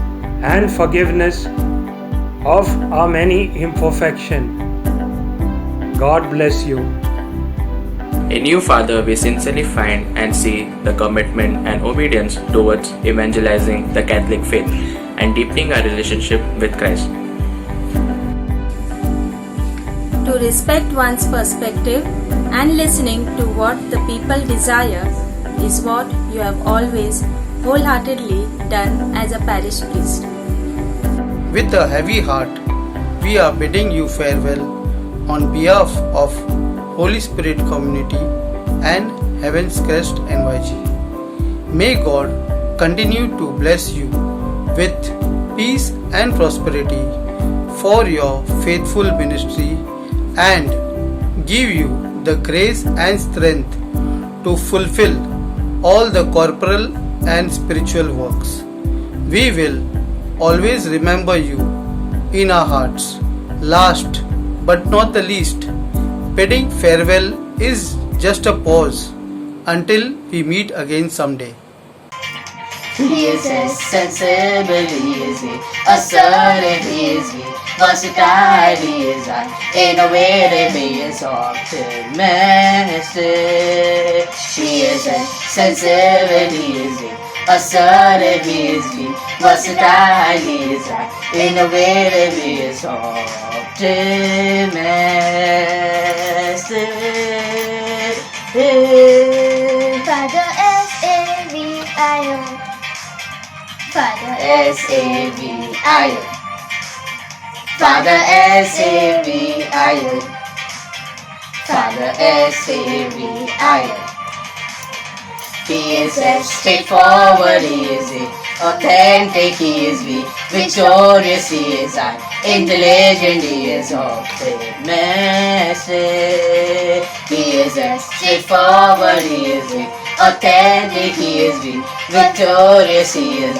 and forgiveness of our many imperfections. God bless you. In you, Father, we sincerely find and see the commitment and obedience towards evangelizing the Catholic faith and deepening our relationship with Christ. To respect one's perspective and listening to what the people desire is what you have always wholeheartedly done as a parish priest. With a heavy heart, we are bidding you farewell on behalf of Holy Spirit Community and Heaven's Crest NYG. May God continue to bless you with peace and prosperity for your faithful ministry and give you the grace and strength to fulfill all the corporal and spiritual works. We will always remember you in our hearts. Last but not the least, bidding farewell is just a pause until we meet again someday. He is as sensible, easy, assertive, easy, versatile, easy, in a way that he is optimistic. He is as sensible, easy, assertive, easy, versatile, easy, in a way that he is optimistic. Father S-A-V-I-O. Father S-A-V-I-O. Father S-A-V-I-O. Father S-A-V-I-O. He is as straightforward, easy, authentic, he is victorious, he is intelligent, he is optimistic. He is as straightforward, he is authentic, he is victorious, he is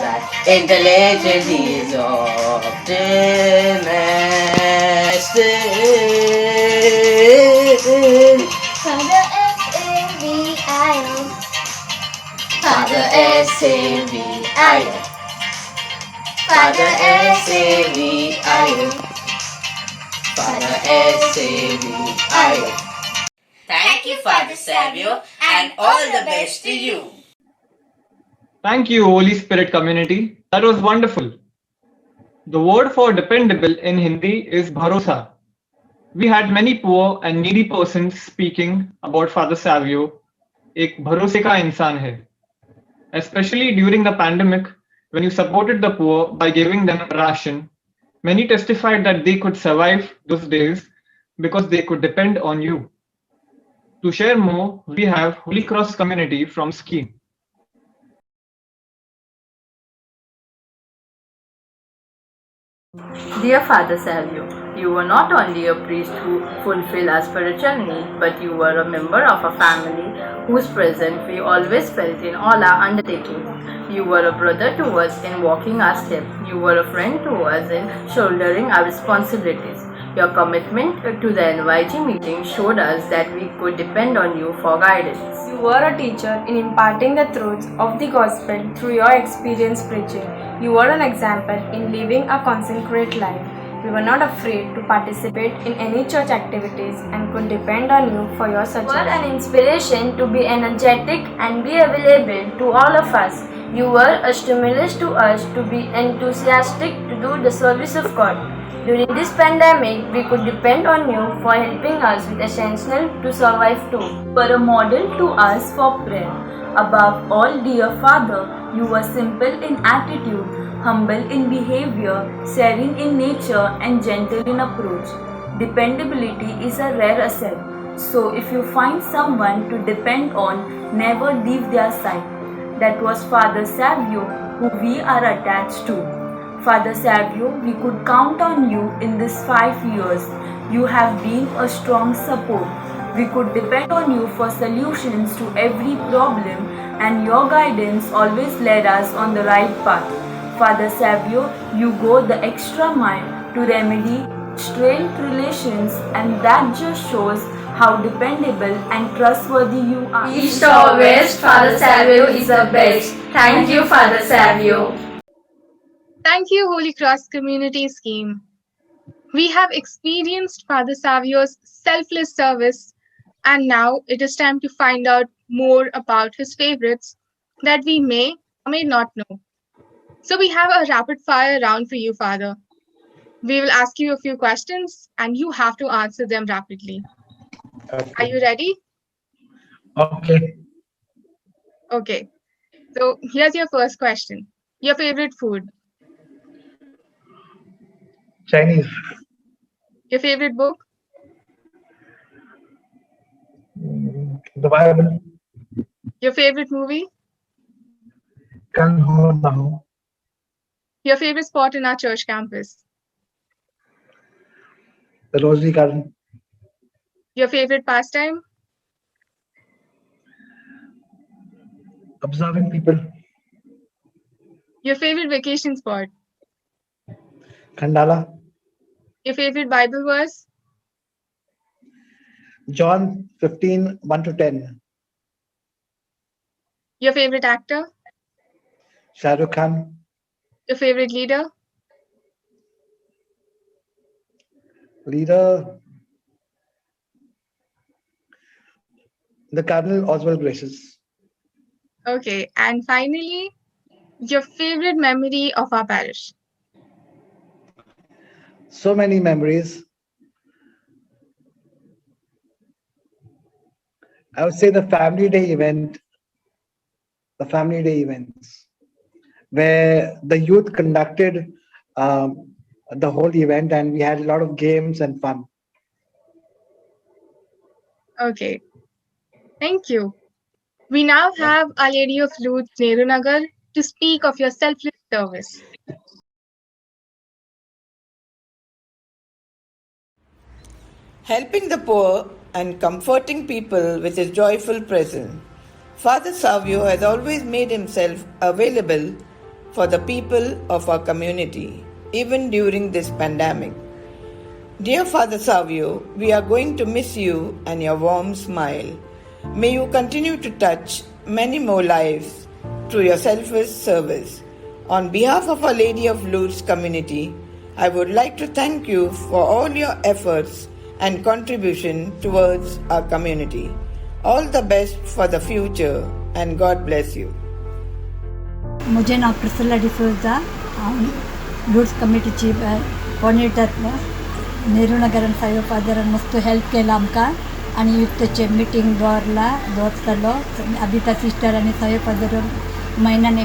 intelligent, he is optimistic. Father S-A-V-I-O. Father S-A-V-I-O. Father S-A-V-I-O. Father S-A-V-I-O. Thank you, Father Savio, and all the best to you. Thank you, Holy Spirit Community. That was wonderful. The word for dependable in Hindi is bharosa. We had many poor and needy persons speaking about Father Savio, एक भरोसे का इंसान है. Especially during the pandemic, when you supported the poor by giving them ration, many testified that they could survive those days because they could depend on you. To share more, we have Holy Cross Community from Scheme. Dear Father Savio, you were not only a priest who fulfilled our spiritual need, but you were a member of a family whose presence we always felt in all our undertakings. You were a brother to us in walking our step. You were a friend to us in shouldering our responsibilities. Your commitment to the NYG meeting showed us that we could depend on you for guidance. You were a teacher in imparting the truths of the gospel through your experience preaching. You were an example in living a consecrated life. We were not afraid to participate in any church activities and could depend on you for your suggestions. You were an inspiration to be energetic and be available to all of us. You were a stimulus to us to be enthusiastic to do the service of God. During this pandemic, we could depend on you for helping us with essentials to survive too. You were a model to us for prayer. Above all, dear Father, you were simple in attitude, humble in behavior, sharing in nature, and gentle in approach. Dependability is a rare asset. So if you find someone to depend on, never leave their side. That was Father Savio, who we are attached to. Father Savio, we could count on you in these 5 years. You have been a strong support. We could depend on you for solutions to every problem, and your guidance always led us on the right path. Father Savio, you go the extra mile to remedy strained relations, and that just shows how dependable and trustworthy you are. East or West, Father Savio is the best. Thank you, Father Savio. Thank you, Holy Cross Community Scheme. We have experienced Father Savio's selfless service, and now it is time to find out more about his favorites that we may or may not know. So we have a rapid fire round for you, Father. We will ask you a few questions and you have to answer them rapidly. Okay. Are you ready? Okay. Okay. So here's your first question. Your favorite food? Chinese. Your favorite book? The Bible. Your favorite movie? Kung Ho Now. Your favorite spot in our church campus? The Rosary Garden. Your favorite pastime? Observing people. Your favorite vacation spot? Khandala. Your favorite Bible verse? John 15, 1-10. Your favorite actor? Shah Rukh Khan. Your favorite leader? Leader. The Cardinal Oswald Gracious. Okay, and finally, your favorite memory of our parish? So many memories. I would say the family day events, where the youth conducted the whole event and we had a lot of games and fun. Okay, thank you. We now have Our Lady of Lourdes, Nehru Nagar, to speak of your selfless service. Helping the poor and comforting people with his joyful presence, Father Savio has always made himself available for the people of our community, even during this pandemic. Dear Father Savio, we are going to miss you and your warm smile. May you continue to touch many more lives through your selfless service. On behalf of Our Lady of Lourdes community, I would like to thank you for all your efforts and contribution towards our community. All the best for the future and God bless you. मुझे नाव Priscilla D'Souza लूड्स कमिटीची coordinator Nehru Nagar fire फादरान मस्त help केला आमकां आणि युथचे meeting दवरतलो Abita sister आनी सगळे father म्हयन्यान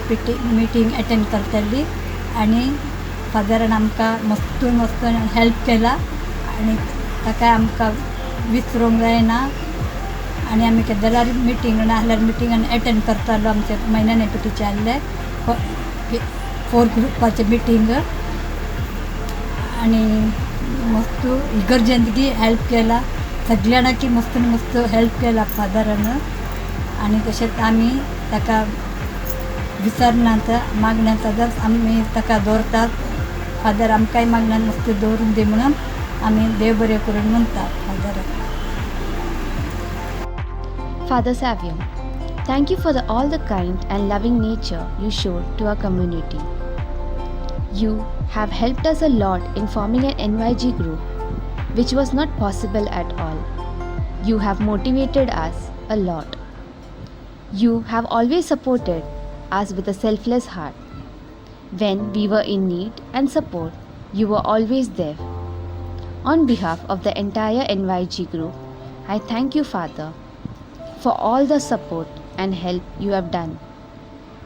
meeting attend करतली आणि फादरान आमकां मस्त हेल्प केला आणि ताका आमकां विसरूंक जायना आणि आमी केन्ना मिटींग नाल्यार मिटींगान अटेंड करतालो आमचे म्हयन्यान एपीटीचे आहले 4 ग्रुपाचे मिटींग आणि मस्त इगर्जेंतगी हेल्प केला सगळ्यांना मस्त हेल्प केला फादरान आणि तशेंच आमी ताका विसरनात मागण्यांत सदांच आमी ताका दवरतात फादर आमकांय मागण्यान मस्त दवरून दी म्हणून आमी देव बरें करून म्हणटात फादराक. Father Savio, thank you for all the kind and loving nature you showed to our community. You have helped us a lot in forming an NYG group, which was not possible at all. You have motivated us a lot. You have always supported us with a selfless heart. When we were in need and support, you were always there. On behalf of the entire NYG group, I thank you, Father, for all the support and help you have done.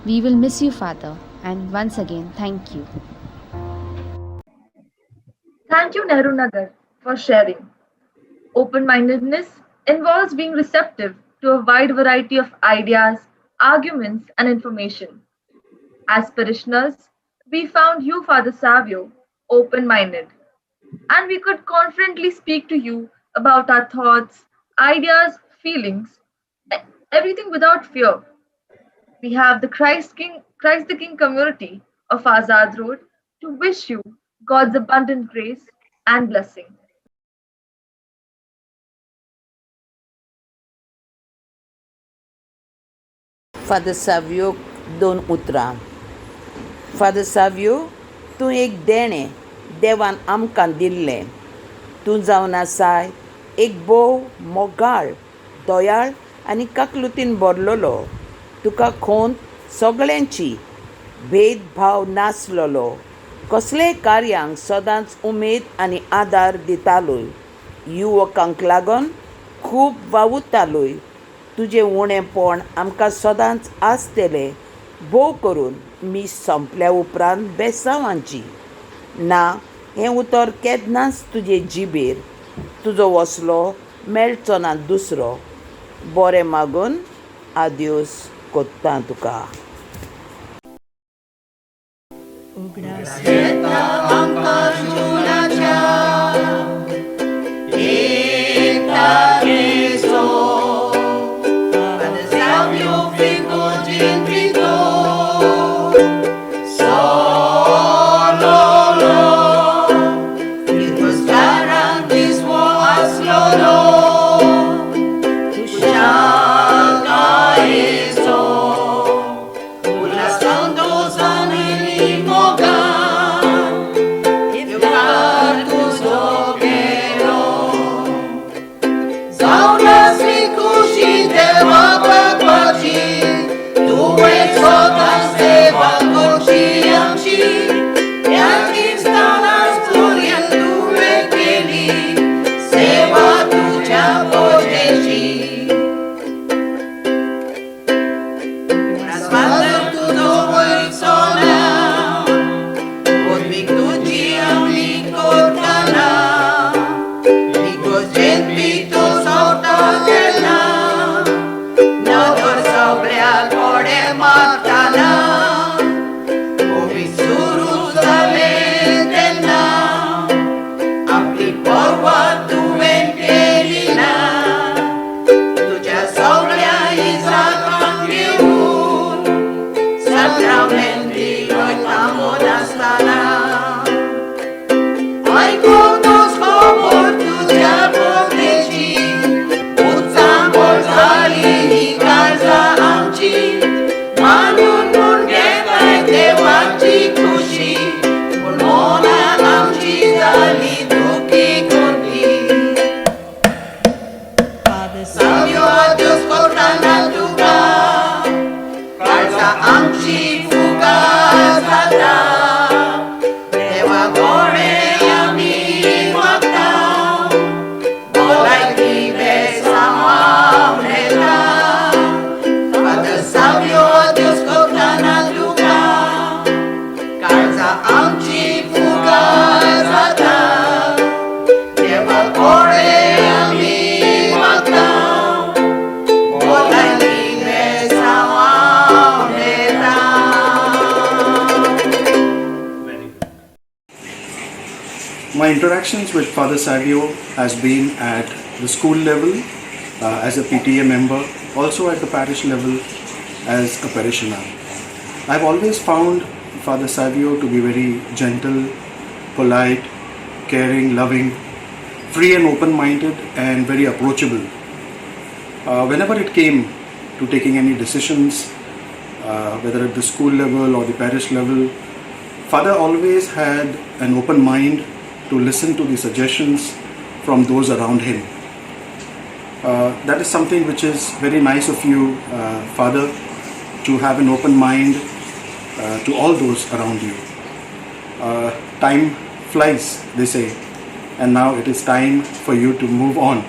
We will miss you, Father, and once again, thank you. Thank you, Nehru Nagar, for sharing. Open-mindedness involves being receptive to a wide variety of ideas, arguments, and information. As parishioners, we found you, Father Savio, open-minded, and we could confidently speak to you about our thoughts, ideas, feelings, everything without fear. We have the Christ the King community of Azad Road to wish you God's abundant grace and blessing. Father Savio 2 उतरां. Father Savio, तूं एक देणें देवान आमकां दिल्लें. तूं जावन आसाय एक बोव मोगाळ, दोयाळ आनी काकलुतीन भरलोलो. तुका खोन सगळ्यांची भेदभाव नासलोलो. कसलेय कार्यांक सदांच उमेद आनी आदार दितालोय. युवकांक लागून खूब वावुरतालोय. तुजें उणेंपण आमकां सदांच आसतलें. भोव करून मीस संपल्या उपरांत बेसांवांची. ना हें उतर केन्नाच तुजे जिबेर. तुजो वसलो मेळचो ना दुसरो. बरें मागून आदियोस कोत्ता तुका. My interactions with Father Savio has been at the school level as a PTA member, also at the parish level as a parishioner. I've always found Father Savio to be very gentle, polite, caring, loving, free and open-minded, and very approachable. Whenever it came to taking any decisions, whether at the school level or the parish level, Father always had an open mind to listen to the suggestions from those around him. That is something which is very nice of you, Father, to have an open mind to all those around you. Time flies, they say, and now it is time for you to move on.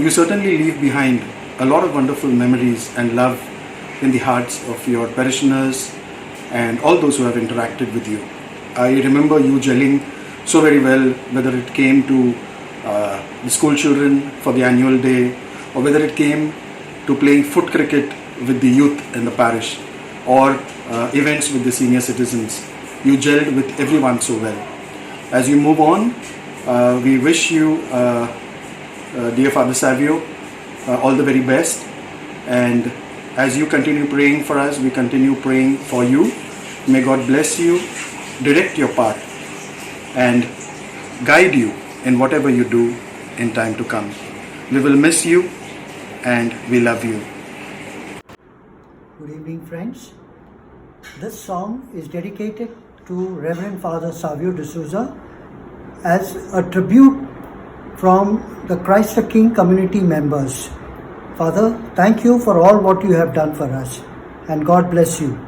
You certainly leave behind a lot of wonderful memories and love in the hearts of your parishioners and all those who have interacted with you. I remember you gelling so very well, whether it came to the school children for the annual day, or whether it came to playing foot cricket with the youth in the parish, or events with the senior citizens. You gelled with everyone so well. As you move on, we wish you, dear Father Savio, all the very best. And as you continue praying for us, we continue praying for you. May God bless you, direct your path, and guide you in whatever you do in time to come. We will miss you and we love you. Good evening, friends. This song is dedicated to Reverend Father Savio D'Souza as a tribute from the Christ the King community members. Father, thank you for all what you have done for us, and God bless you.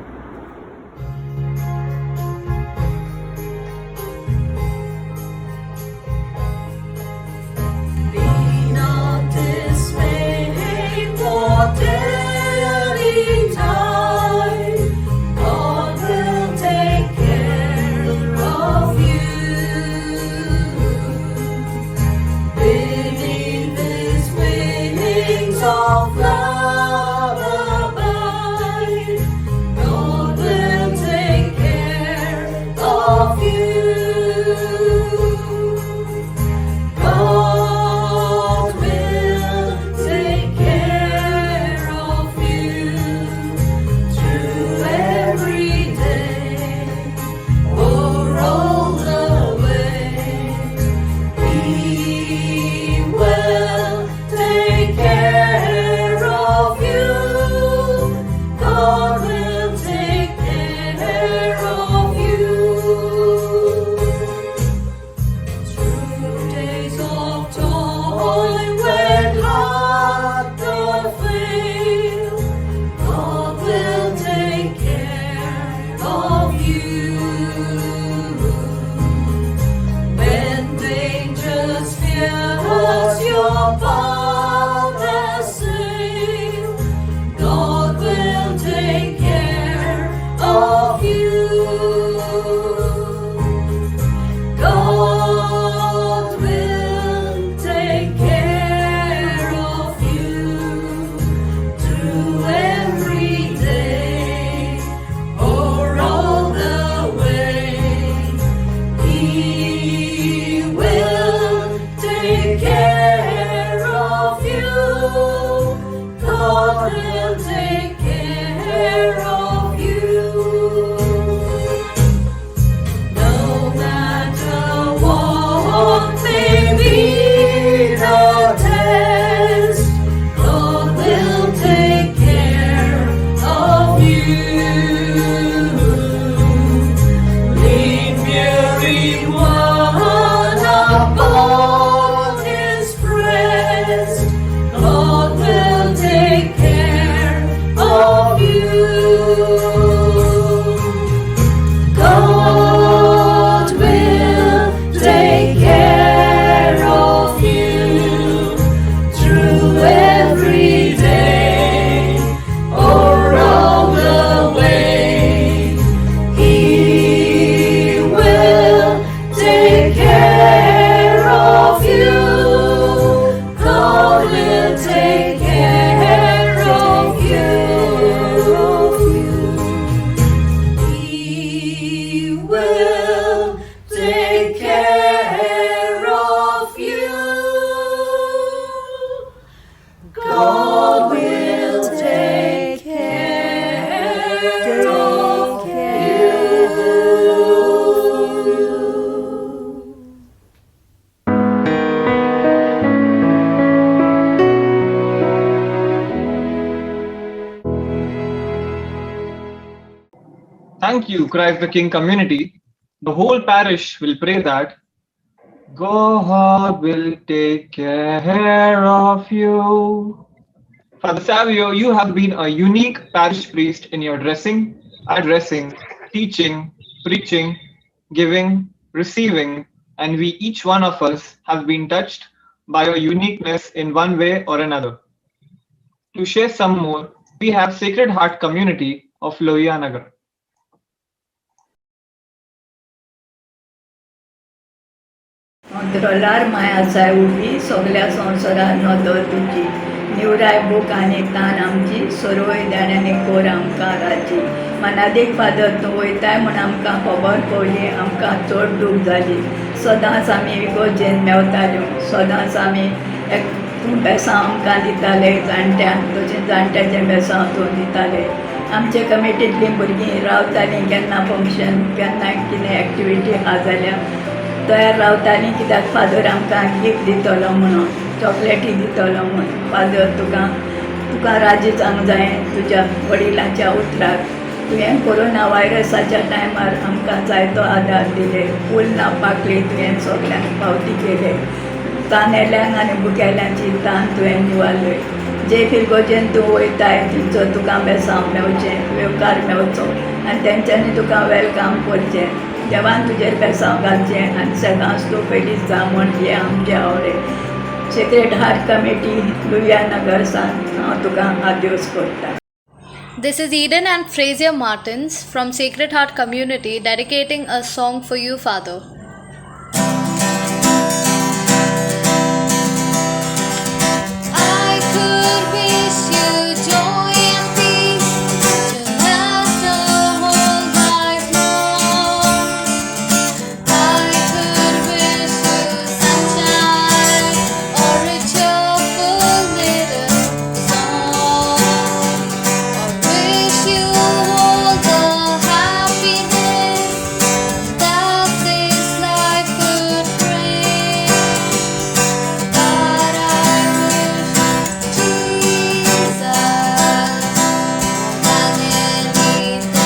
Every day or all the way. Thank you, Christ the King community. The whole parish will pray that God will take care of you. Father Savio, you have been a unique parish priest in your dressing, addressing, teaching, preaching, giving, receiving, and we each one of us have been touched by your uniqueness in one way or another. To share some more, we have Sacred Heart community of Lohia Nagar. अंतरलार माय आसाय उबी सगळ्या संवसारान नदर तुजी निवराय book आनी तान आमची सरोय दाण्यानी कोर आमकां राजी मनादेक फादर तूं वयताय म्हूण आमकां खबर पडली आमकां चड दूख जाली सदांच आमी इगोजेन मेवताल्यो सदांच आमी बेसांव आमकां दिताले जाणट्यांक तशें जाणट्याचें बेसांव तूं दिताले आमचे कमिटींतलीं भुरगीं रावतालीं केन्ना फंक्शन केन्ना कितें एक्टिविटी आहा जाल्यार तयार रावतालीं कित्याक फादर आमकां गिफ्ट दितलो म्हणून चॉकलेटी दितलो म्हणून फादर तुका राजी जावंक जाय तुज्या वडिलांच्या उतराक तुवें कोरोना व्हायरसाच्या टायमार आमकां जायतो आदार दिले फूल ना पाकळी तुवें सगल्यांक फावटी केले तानेल्यांक आनी भुकेल्यांची तान तुवें निवारले जे फिरगोजेन तूं वयताय थंयचो तुका बेसांव मेवचें वेवकार मेवचो आनी तेंच्यांनी तुका वेलकम करचें देवान तुजेर बेसांव घालचें आनी सदांच तूं फेलीस जा म्हण हें आमचें आवडे sacred heart committee Lohia Nagar सान हांव तुका आदेवस करतां. This is Eden and Frazier Martins from Sacred Heart Community dedicating a song for you, Father. I could wish you joy and peace to last a whole life long. I could wish you sunshine or a cheerful little song, or wish you all the happiness that this life could bring. But I wish Jesus than anything.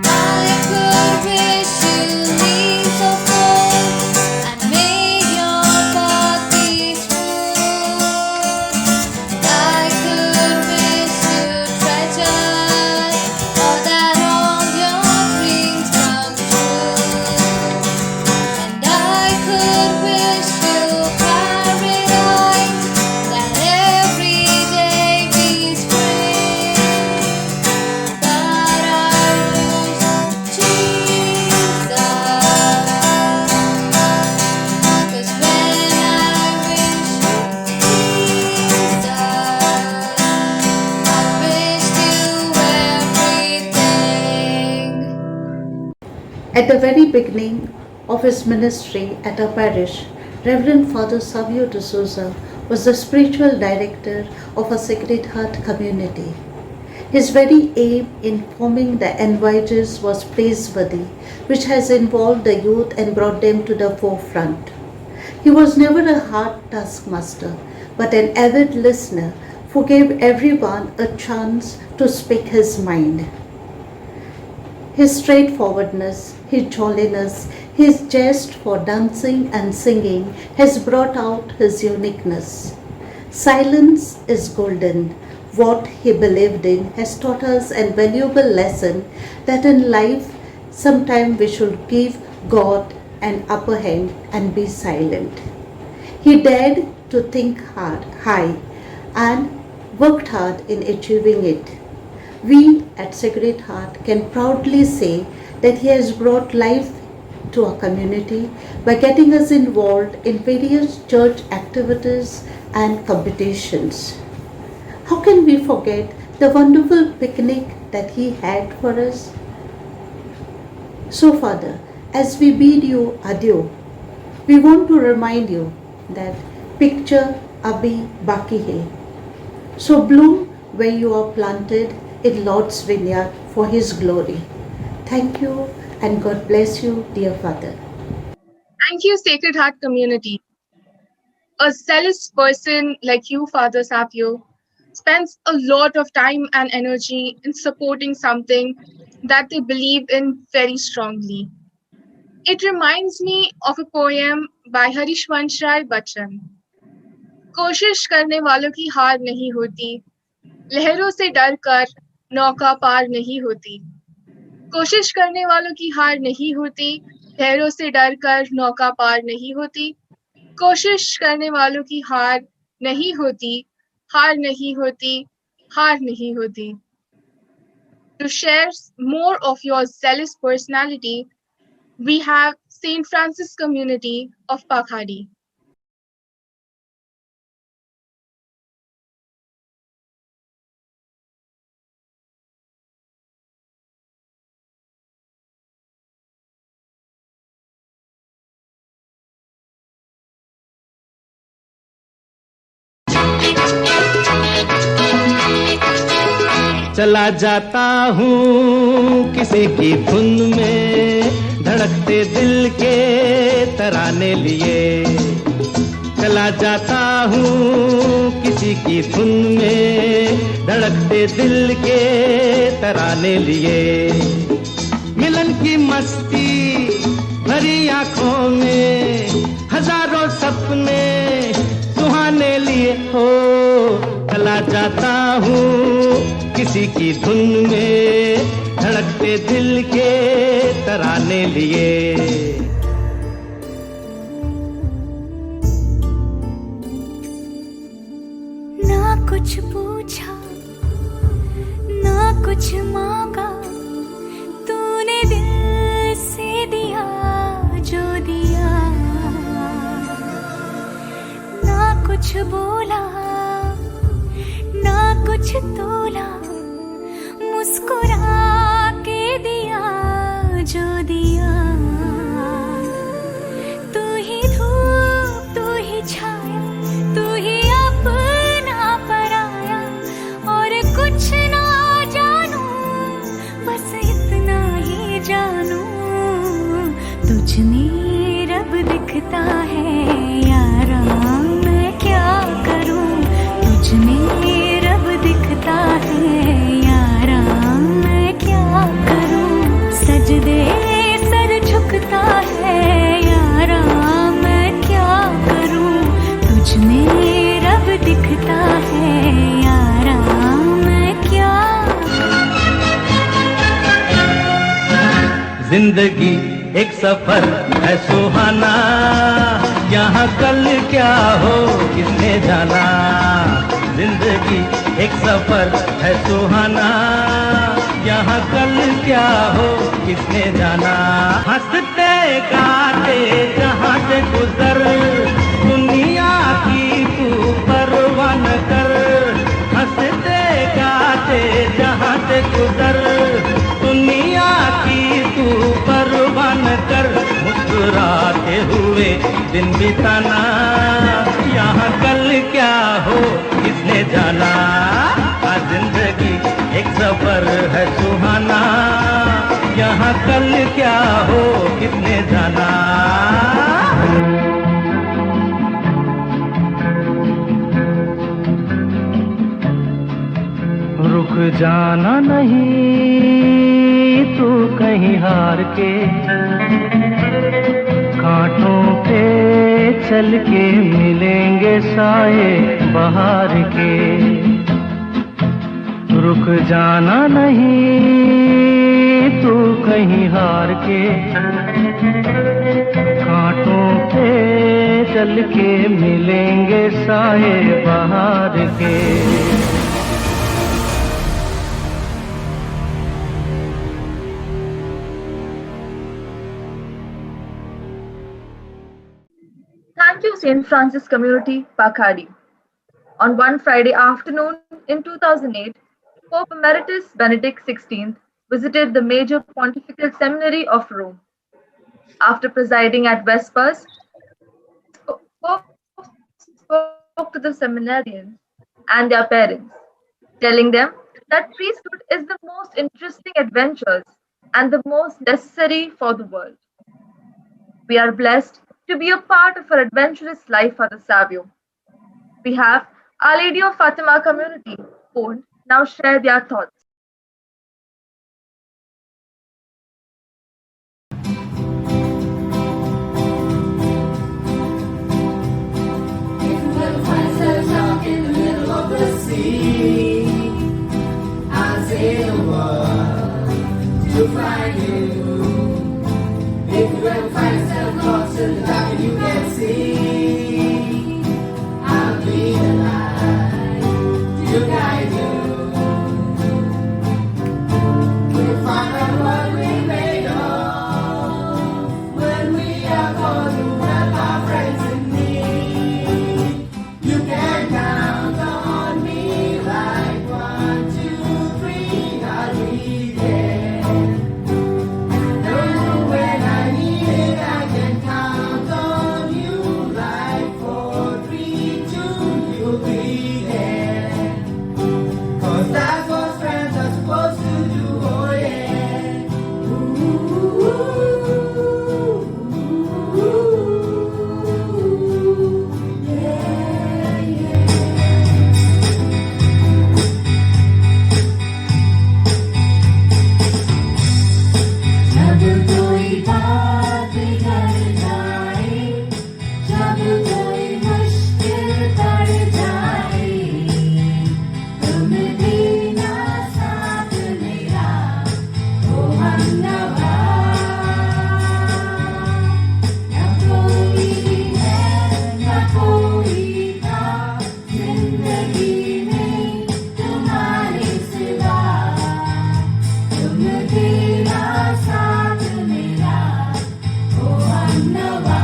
I could wish you leaves of gold and may your path be smooth. I could wish you treasures or that all your dreams come true. And I could wish you paradise that every day be spring. But I wish Jesus, 'cause when I wish Jesus, I wish you everything. At the very beginning of his ministry at our parish, Reverend Father Savio D'Souza was the spiritual director of a Sacred Heart community. His very aim in forming the NYGs was praiseworthy, which has involved the youth and brought them to the forefront. He was never a hard taskmaster, but an avid listener who gave everyone a chance to speak his mind. His straightforwardness, his jolliness, his zest for dancing and singing has brought out his uniqueness. Silence is golden. What he believed in has taught us a valuable lesson that in life sometimes we should give God an upper hand and be silent. He dared to think high and worked hard in achieving it. We at Sacred Heart can proudly say that he has brought life to our community by getting us involved in various church activities and competitions. How can we forget the wonderful picnic that he had for us? So, Father, as we bid you adieu, we want to remind you that picture abhi baki hai. So bloom where you are planted in Lord's vineyard for his glory. Thank you and God bless you, dear Father. Thank you, Sacred Heart community. A zealous person like you, Father Savio, spends a lot of time and energy in supporting something that they believe in very strongly. It reminds me of a poem by Harishvansh Rai Bachchan. कोशिश करने वालों की हार नहीं होती, लहरों से डर कर नौका पार नहीं होती। कोशिश करने वालों की हार नहीं होती, लहरों से डर कर नौका पार नहीं होती। कोशिश करने वालों की हार नहीं होती, हार नहीं होती, हार नहीं होती। To share more of your zealous personality, we have St. Francis Community of Pakhadi. चला जाता हूँ किसी की धुन में, धड़कते दिल के तराने लिए। चला जाता हूँ किसी की धुन में, धड़कते दिल के तराने लिए। मिलन की मस्ती भरी आँखों में, हजारों सपने सुहाने लिए हो। चला जाता हूँ किसी की धुन में, धड़कते दिल के तराने लिए। ना कुछ पूछा, ना कुछ मांगा, तूने दिल से दिया जो दिया। ना कुछ बोला, ना कुछ तोला, मुस्कुरा के दिया जो दिया। तू ही धूप, तू ही छाया, तू ही अपना पराया, और कुछ ना जानू, बस इतना ही जानू। तुझ में रब दिखता है यारा, मैं क्या करूं। तुझ में रब दिखता है यारा, मैं क्या करूं। सजदे सर झुकता है यारा, मैं क्या करूं। तुझ में रब दिखता है यारा, मैं क्या। जिंदगी एक सफर है सुहाना, यहाँ कल क्या हो किसने जाना। जिंदगी एक सफर है सुहाना, यहाँ कल क्या हो किसने जाना। हंसते गाते जहाँ से गुजर, दुनिया की तू परवाह न कर। हंसते गाते जहाँ से गुजर, दुनिया की तू परवाह न कर। मुस्कुराते हुए दिन बिताना, यहाँ कल क्या हो किसने जाना। जिंदगी एक सफर है सुहाना, यहाँ कल क्या हो किसने जाना। रुक जाना नहीं तू कहीं हार के, कांटों पे चल के मिलेंगे साए बहार के। रुक जाना नहीं तू कहीं हार के, कांटों पे चल के मिलेंगे साए बहार के। Thank you, St. Francis Community, Pakhadi. On one Friday afternoon in 2008, Pope Emeritus Benedict XVI visited the Major Pontifical Seminary of Rome. After presiding at Vespers, Pope spoke to the seminarians and their parents, telling them that priesthood is the most interesting adventures and the most necessary for the world. We are blessed to be a part of our adventurous life, Father Savio. We have Our Lady of Fatima community phone now share their thoughts. In the middle of the sea, I'll sail the world to find you. If you ever find yourself lost in the dark and you can't see, I'll be the light to guide you. We'll find out what we're made of when we are called to help our friends in need. You can count on me like 1, 2, 3, I'll be there. Know when I need it, I can count on you like 4, 3, 2, you'll be there. 'Cause that's what friends are supposed to do, oh yeah. Ooh, yeah, yeah. जब कोई बात बिगड़ जाए, जब कोई मुश्किल पड़ जाए, तुम देना साथ मेरा, ओ हमनवा। न कोई है न कोई था जिंदगी में तुम्हारे सिवा, तुम देना साथ मेरा, ओ हमनवा।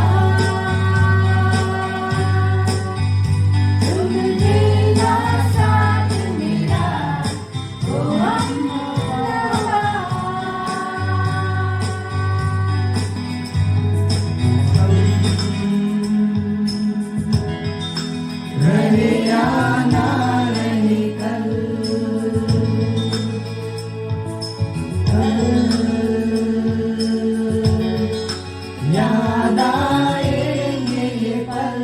तुम देना साथ मेरा, ओ हमनवा। रहे या ना रहे कल, याद आएंगे ये पल,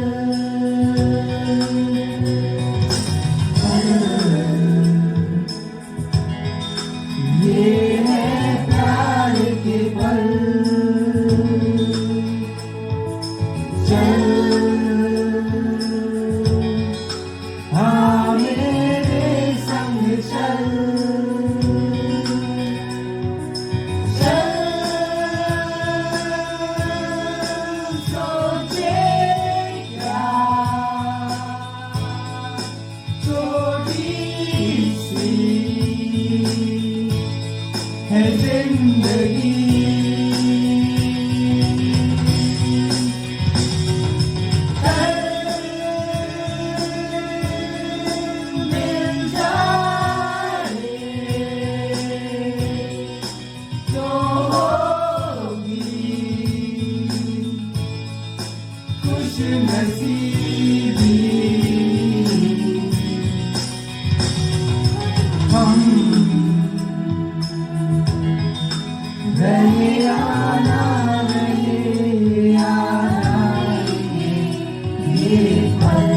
ये है प्यार के पल। चल हाँ मेरे संग चल, सोचे क्या छोटी सी है जिंदगी। मिल जाए तो होगी खुश नसीबी। हम रहे या ना रहे, याद आएंगे ये पल।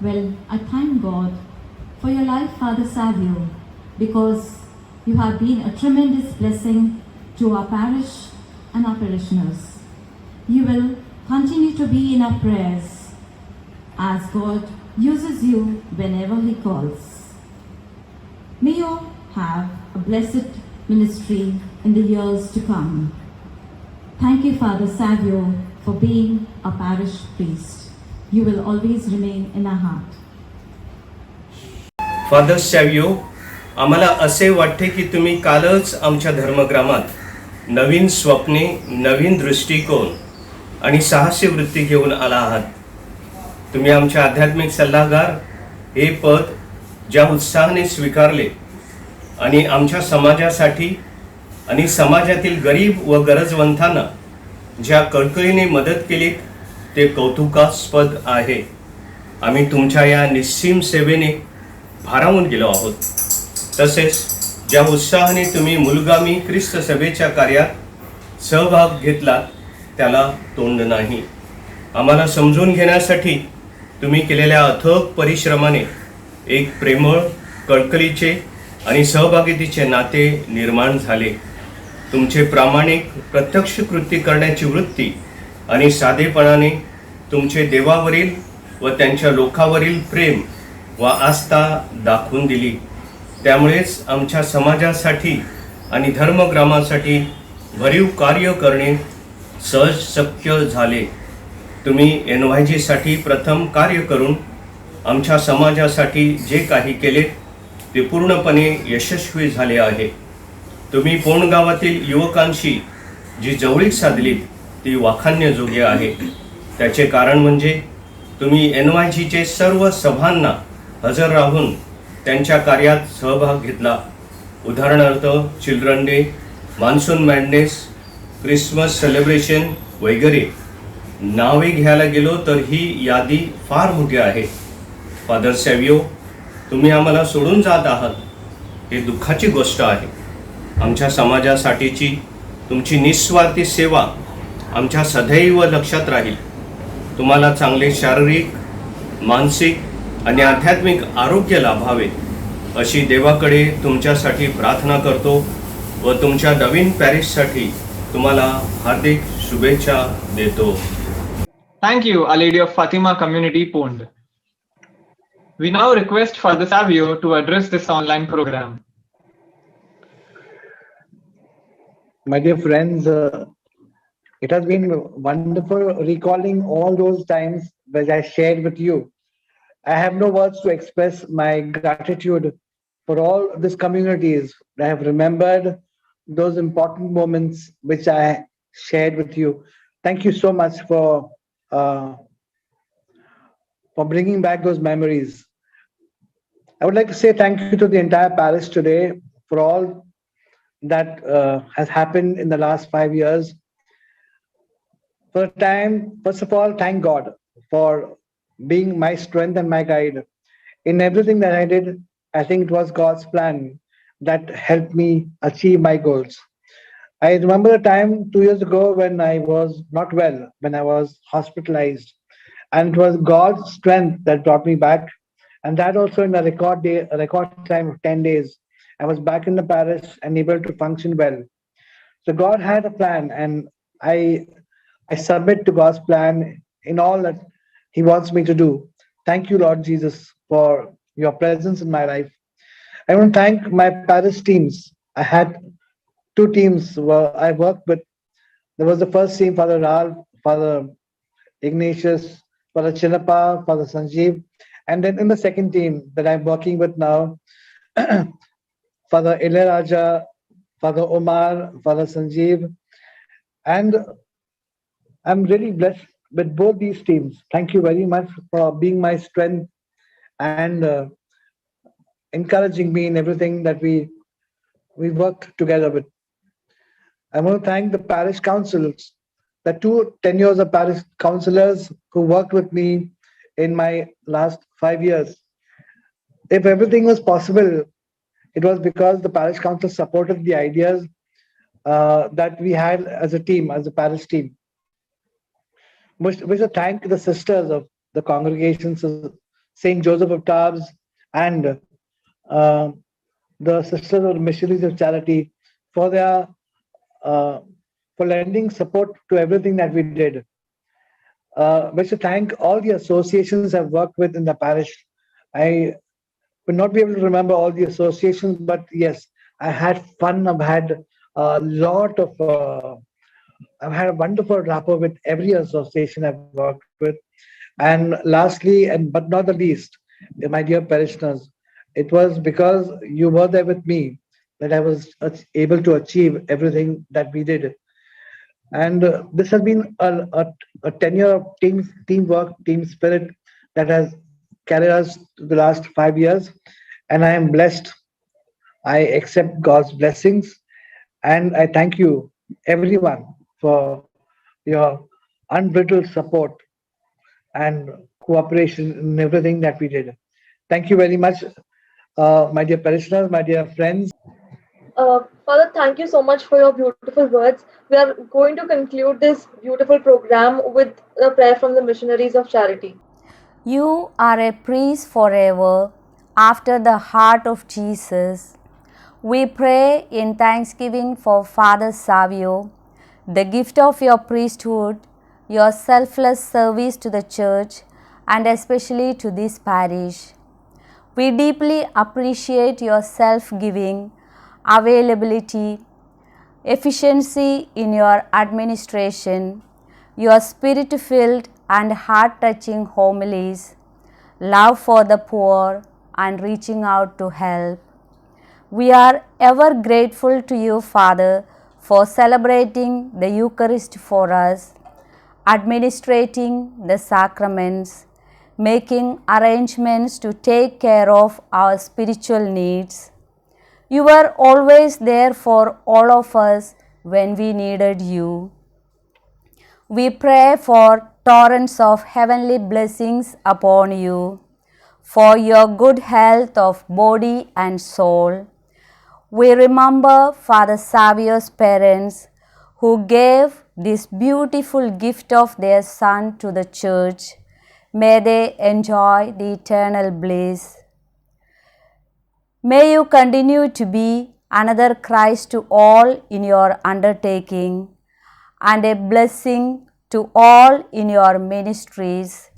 Well, I thank God for your life, Father Savio, because you have been a tremendous blessing to our parish and our parishioners. You will continue to be in our prayers as God uses you whenever He calls. May you have a blessed ministry in the years to come. Thank you, Father Savio, for being a parish priest. You will always remain in our heart. Father Savio, आम्हाला असे वाटते की तुम्ही कालच आमच्या धर्मग्रामात नवीन स्वप्ने, नवीन दृष्टिकोन आणि साहसी वृत्ती घेऊन आला आहात. तुम्ही आमचे आध्यात्मिक सल्लागार हे पद ज्या उत्साहाने स्वीकारले आणि आमच्या समाजासाठी आणि समाजातील गरीब व गरजवंतांना ज्या कळकळीने मदत केली ते कौतुकास्पद आहे. आम्ही तुमच्या या निस्सीम सेवेने भारावून गेलो आहोत. तसेच ज्या उत्साहाने तुम्ही मुलगामी ख्रिस्त सभेच्या कार्यात सहभाग घेतला त्याला तोंड नाही. आम्हाला समजून घेण्यासाठी तुम्ही केलेल्या अथक परिश्रमाने एक प्रेमळ, कळकळीचे आणि सहभागितेचे नाते निर्माण झाले. तुमचे प्रामाणिक प्रत्यक्ष कृती करण्याची वृत्ती आणि साधेपणाने तुमचे देवावरील व त्यांच्या लोकावरील प्रेम व आस्था दाखवून दिली. त्यामुळेच आमच्या समाजासाठी आणि धर्मग्रामासाठी भरीव कार्य करणे सहज शक्य झाले. तुम्ही NYG साठी प्रथम कार्य करून आमच्या समाजासाठी जे काही केले ते पूर्णपणे यशस्वी झाले आहे. तुम्ही पोण गावातील युवकांशी जी जवळीक साधलीत ती वाखाणण्याजोगी आहे. त्याचे कारण म्हणजे तुम्ही NYGचे सर्व सभांना हजर राहून त्यांच्या कार्यात सहभाग घेतला. उदाहरणार्थ children day, monsoon madness, Christmas celebration वगैरे. नावे घ्यायला गेलो तर ही यादी फार मोठी आहे. फादर सॅव्हियो, तुम्ही आम्हाला सोडून जात आहात ही दुःखाची गोष्ट आहे. आमच्या समाजासाठीची तुमची निस्वार्थी सेवा आमच्या सदैव लक्षात राहील. तुम्हाला चांगले शारीरिक, मानसिक आणि आध्यात्मिक आरोग्य लाभावे अशी देवाकडे तुमच्यासाठी प्रार्थना करतो व तुमच्या नवीन पॅरिशसाठी तुम्हाला हार्दिक शुभेच्छा देतो. Thank you, Our Lady of Fatima Community, Pond. We now request Father Savio to address this online program. My dear friends, it has been wonderful recalling all those times which I shared with you. I have no words to express my gratitude for all these communities that have remembered those important moments which I shared with you. Thank you so much for bringing back those memories. I would like to say thank you to the entire parish today for all that has happened in the last 5 years. For a time, first of all, thank God for being my strength and my guide. In everything that I did, I think it was God's plan that helped me achieve my goals. I remember a time 2 years ago when I was not well, when I was hospitalized, and it was God's strength that brought me back, and that also in a record time of 10 days. I was back in the parish and able to function well. So God had a plan, and I submit to God's plan in all that He wants me to do. Thank you, Lord Jesus, for your presence in my life. I want to thank my parish teams. I had 2 teams where I worked with. There was the first team, Father Ralph, Father Ignatius, Father Chinappa, Father Sanjeev, and then in the second team that I'm working with now, Father Ilayaraja, Father Omar, Father Sanjeev, and I'm really blessed with both these teams. Thank you very much for being my strength and encouraging me in everything that we work together with. I want to thank the parish councils, the 2 tenures of parish councillors who worked with me in my last 5 years. If everything was possible, it was because the parish council supported the ideas that we had as a team, as a parish team. We should thank the sisters of the congregations, St. Joseph of Tarbes, and the sisters of the Missionaries of Charity for their for lending support to everything that we did. We should thank all the associations I've worked with in the parish. I will not be able to remember all the associations, but yes, I had fun. I've had a lot of, I've had a wonderful rapport with every association I've worked with. And lastly, and but not the least, my dear parishioners, it was because you were there with me that I was able to achieve everything that we did. And this has been a tenure of teamwork, team spirit that has carried us to the last 5 years. And I am blessed. I accept God's blessings. And I thank you, everyone, for your unbridled support and cooperation in everything that we did. Thank you very much, my dear parishioners, my dear friends. Father, thank you so much for your beautiful words. We are going to conclude this beautiful program with a prayer from the Missionaries of Charity. You are a priest forever after the heart of Jesus. We pray in thanksgiving for Father Savio, the gift of your priesthood, your selfless service to the Church, and especially to this parish. We deeply appreciate your self-giving, availability, efficiency in your administration, your spirit-filled and heart-touching homilies, love for the poor, and reaching out to help. We are ever grateful to you, Father, for celebrating the Eucharist for us, administrating the sacraments, making arrangements to take care of our spiritual needs. You were always there for all of us when we needed you. We pray for torrents of heavenly blessings upon you, for your good health of body and soul. We remember Father Savio's parents who gave this beautiful gift of their son to the Church. May they enjoy the eternal bliss. May you continue to be another Christ to all in your undertaking and a blessing to all in your ministries,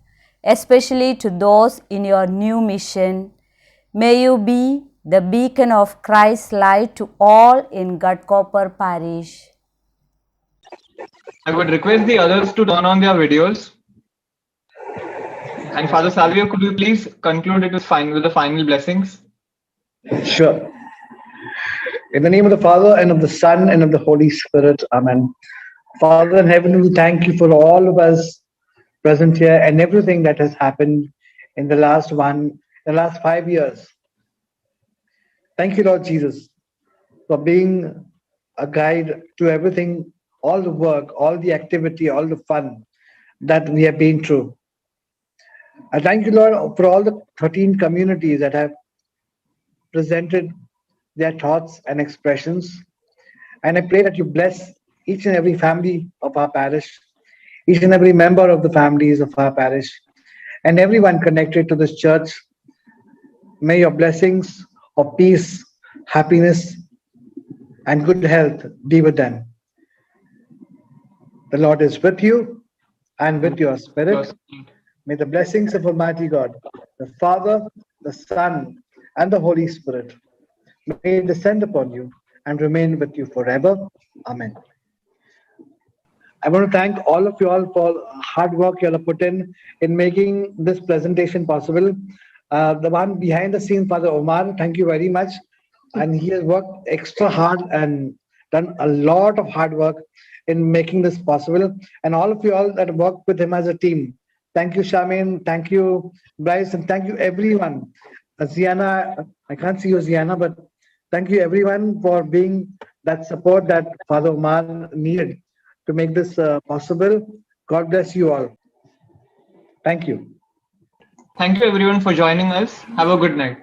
especially to those in your new mission. May you be the beacon of Christ's light to all in Gadkopar parish. I would request the others to turn on their videos. And Father Savio, could you please conclude it with the final blessings? Sure. In the name of the Father, and of the Son, and of the Holy Spirit. Amen. Father in heaven, we thank you for all of us present here and everything that has happened in the last 5 years. Thank you, Lord Jesus, for being a guide to everything, all the work, all the activity, all the fun that we have been through. I thank you, Lord, for all the 13 communities that have presented their thoughts and expressions. And I pray that you bless each and every family of our parish, each and every member of the families of our parish, and everyone connected to this church. May your blessings of peace, happiness, and good health be with them. The Lord is with you and with your spirit. May the blessings of Almighty God, the Father, the Son, and the Holy Spirit may descend upon you and remain with you forever. Amen. I want to thank all of you all for hard work you all have put in making this presentation possible. The one behind the scenes, Father Omar, thank you very much. And he has worked extra hard and done a lot of hard work in making this possible. And all of you all that worked with him as a team. Thank you, Shamin. Thank you, Bryce. And thank you, everyone. Ziana, I can't see you, Ziana, but thank you, everyone, for being that support that Father Omar needed to make this possible. God bless you all. Thank you. Thank you, everyone, for joining us. Have a good night.